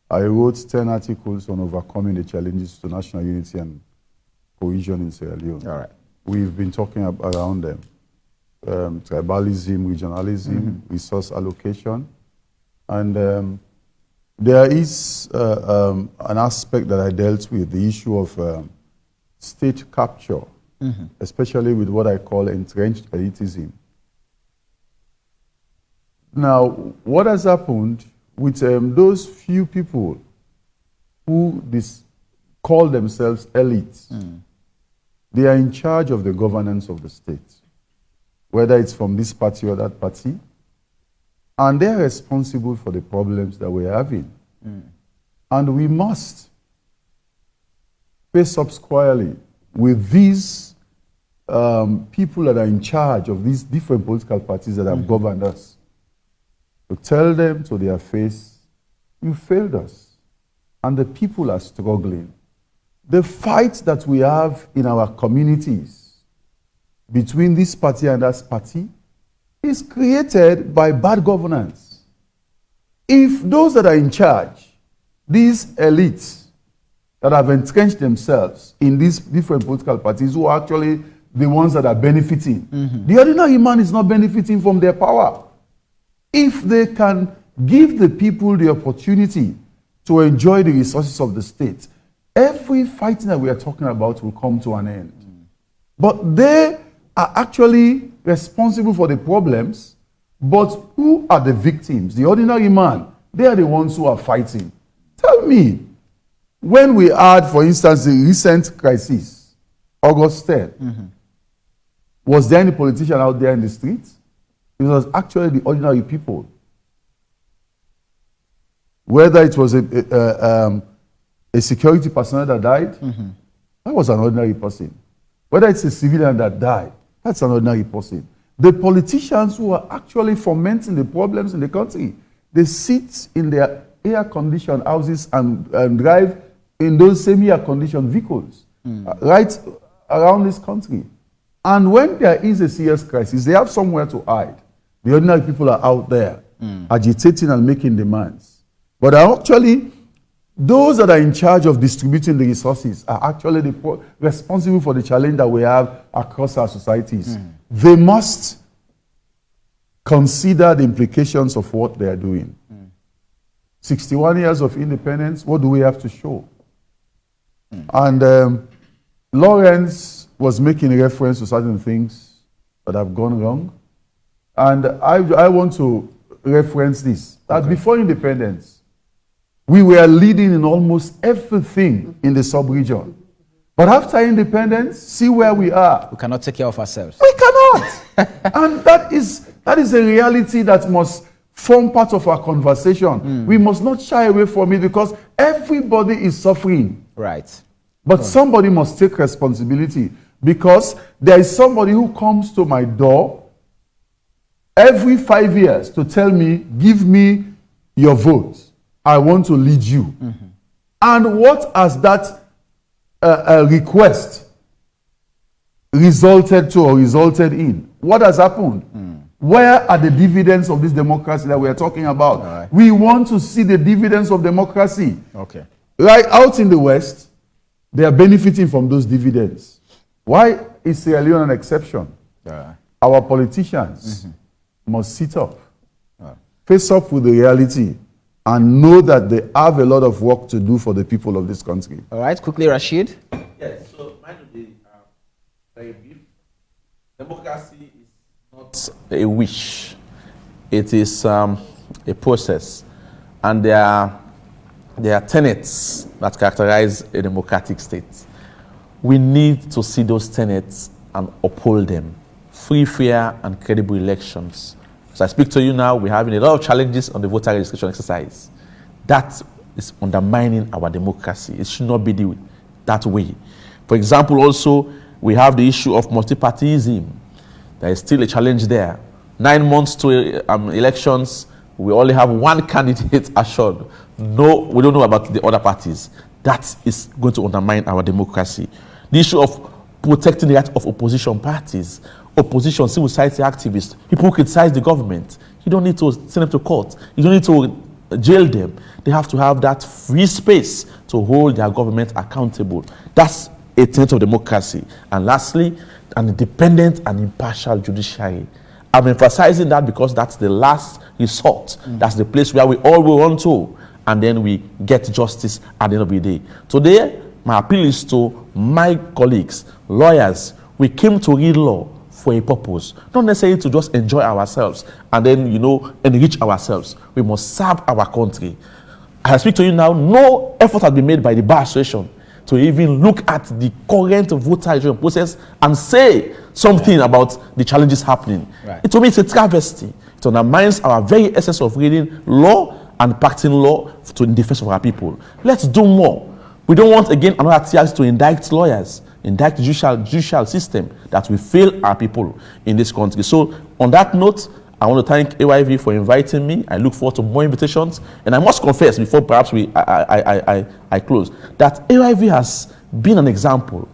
I wrote 10 articles on overcoming the challenges to national unity and cohesion in Sierra Leone. All right. We've been talking around them. Tribalism, regionalism, resource allocation. And there is an aspect that I dealt with, the issue of state capture, especially with what I call entrenched elitism. Now, what has happened with those few people who call themselves elites, they are in charge of the governance of the state, whether it's from this party or that party, and they are responsible for the problems that we're having. And we must face up squarely with these people that are in charge of these different political parties that have governed us. To tell them to their face, you failed us, and the people are struggling. The fight that we have in our communities between this party and that party is created by bad governance. If those that are in charge, these elites that have entrenched themselves in these different political parties who are actually the ones that are benefiting, the ordinary man is not benefiting from their power. If they can give the people the opportunity to enjoy the resources of the state, every fighting that we are talking about will come to an end. But they are actually responsible for the problems, but who are the victims? The ordinary man. They are the ones who are fighting. Tell me, when we had, for instance, the recent crisis, August 10, was there any politician out there in the streets? It was actually the ordinary people. Whether it was a security personnel that died, that was an ordinary person. Whether it's a civilian that died, that's an ordinary person. The politicians who are actually fomenting the problems in the country, they sit in their air-conditioned houses and drive in those same air-conditioned vehicles right around this country. And when there is a serious crisis, they have somewhere to hide. The ordinary people are out there agitating and making demands. But actually, those that are in charge of distributing the resources are actually responsible for the challenge that we have across our societies. They must consider the implications of what they are doing. 61 years of independence, what do we have to show? And Lawrence was making reference to certain things that have gone wrong. And I want to reference this, that before independence, we were leading in almost everything in the sub-region. But after independence, see where we are. We cannot take care of ourselves. We cannot. And that is a reality that must form part of our conversation. We must not shy away from it because everybody is suffering. Right. But somebody must take responsibility because there is somebody who comes to my door every 5 years to tell me, give me your vote. I want to lead you. And what has that request resulted to or resulted in? What has happened? Where are the dividends of this democracy that we are talking about? Right. We want to see the dividends of democracy. Okay. Right out in the West, they are benefiting from those dividends. Why is Sierra Leone an exception? Our politicians must sit up, face up with the reality, and know that they have a lot of work to do for the people of this country. All right, quickly, Rashid. Yes, so mine will be very brief. Democracy is not a wish, it is a process, and there are tenets that characterize a democratic state. We need to see those tenets and uphold them. Free, fair, and credible elections. As I speak to you now, we're having a lot of challenges on the voter registration exercise. That is undermining our democracy. It should not be that way. For example, also, we have the issue of multipartyism. There is still a challenge there. 9 months to elections, we only have one candidate assured. No, we don't know about the other parties. That is going to undermine our democracy. The issue of protecting the rights of opposition parties, opposition, civil society activists, people who criticize the government. You don't need to send them to court. You don't need to jail them. They have to have that free space to hold their government accountable. That's a tenet of democracy. And lastly, an independent and impartial judiciary. I'm emphasizing that because that's the last resort. That's the place where we all will run to, and then we get justice at the end of the day. Today, my appeal is to my colleagues, lawyers. We came to read law for a purpose, not necessarily to just enjoy ourselves and then, enrich ourselves. We must serve our country. As I speak to you now, no effort has been made by the Bar Association to even look at the current voter registration process and say something about the challenges happening. Right. To me, it's a travesty. It undermines our very essence of reading law and practicing law in defense of our people. Let's do more. We don't want, again, another TRC to indict lawyers, indict the judicial system that will fail our people in this country. So, on that note, I want to thank AYV for inviting me. I look forward to more invitations. And I must confess, before perhaps I close, that AYV has been an example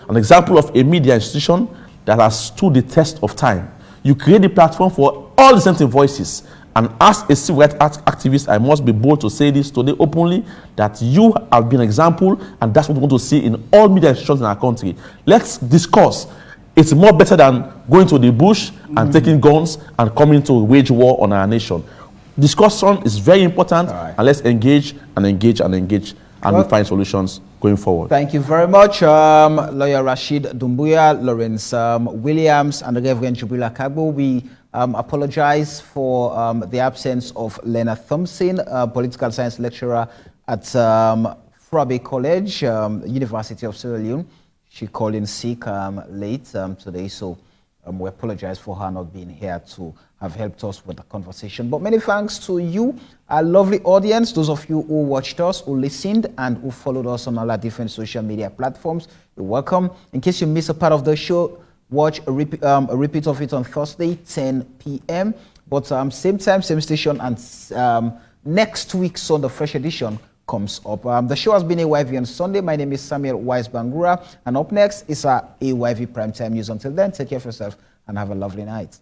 of a media institution that has stood the test of time. You create a platform for all dissenting voices. And as a civil rights activist, I must be bold to say this today openly, that you have been an example, and that's what we want to see in all media institutions in our country. Let's discuss. It's more better than going to the bush and taking guns and coming to wage war on our nation. Discussion is very important, and let's engage and we find solutions going forward. Thank you very much, Lawyer Rashid Dumbuya, Lawrence Williams, and the Reverend Jubilee Kagbo. We apologize for the absence of Lena Thompson, political science lecturer at Frabe College, University of Sierra Leone. She called in sick late today, so we apologize for her not being here to have helped us with the conversation. But many thanks to you, our lovely audience, those of you who watched us, who listened, and who followed us on all our different social media platforms. You're welcome. In case you miss a part of the show, watch a repeat of it on Thursday, 10 p.m. But same time, same station, and next week's on the Fresh Edition comes up. The show has been AYV on Sunday. My name is Samuel Wise Bangura, and up next is our AYV Primetime News. Until then, take care of yourself and have a lovely night.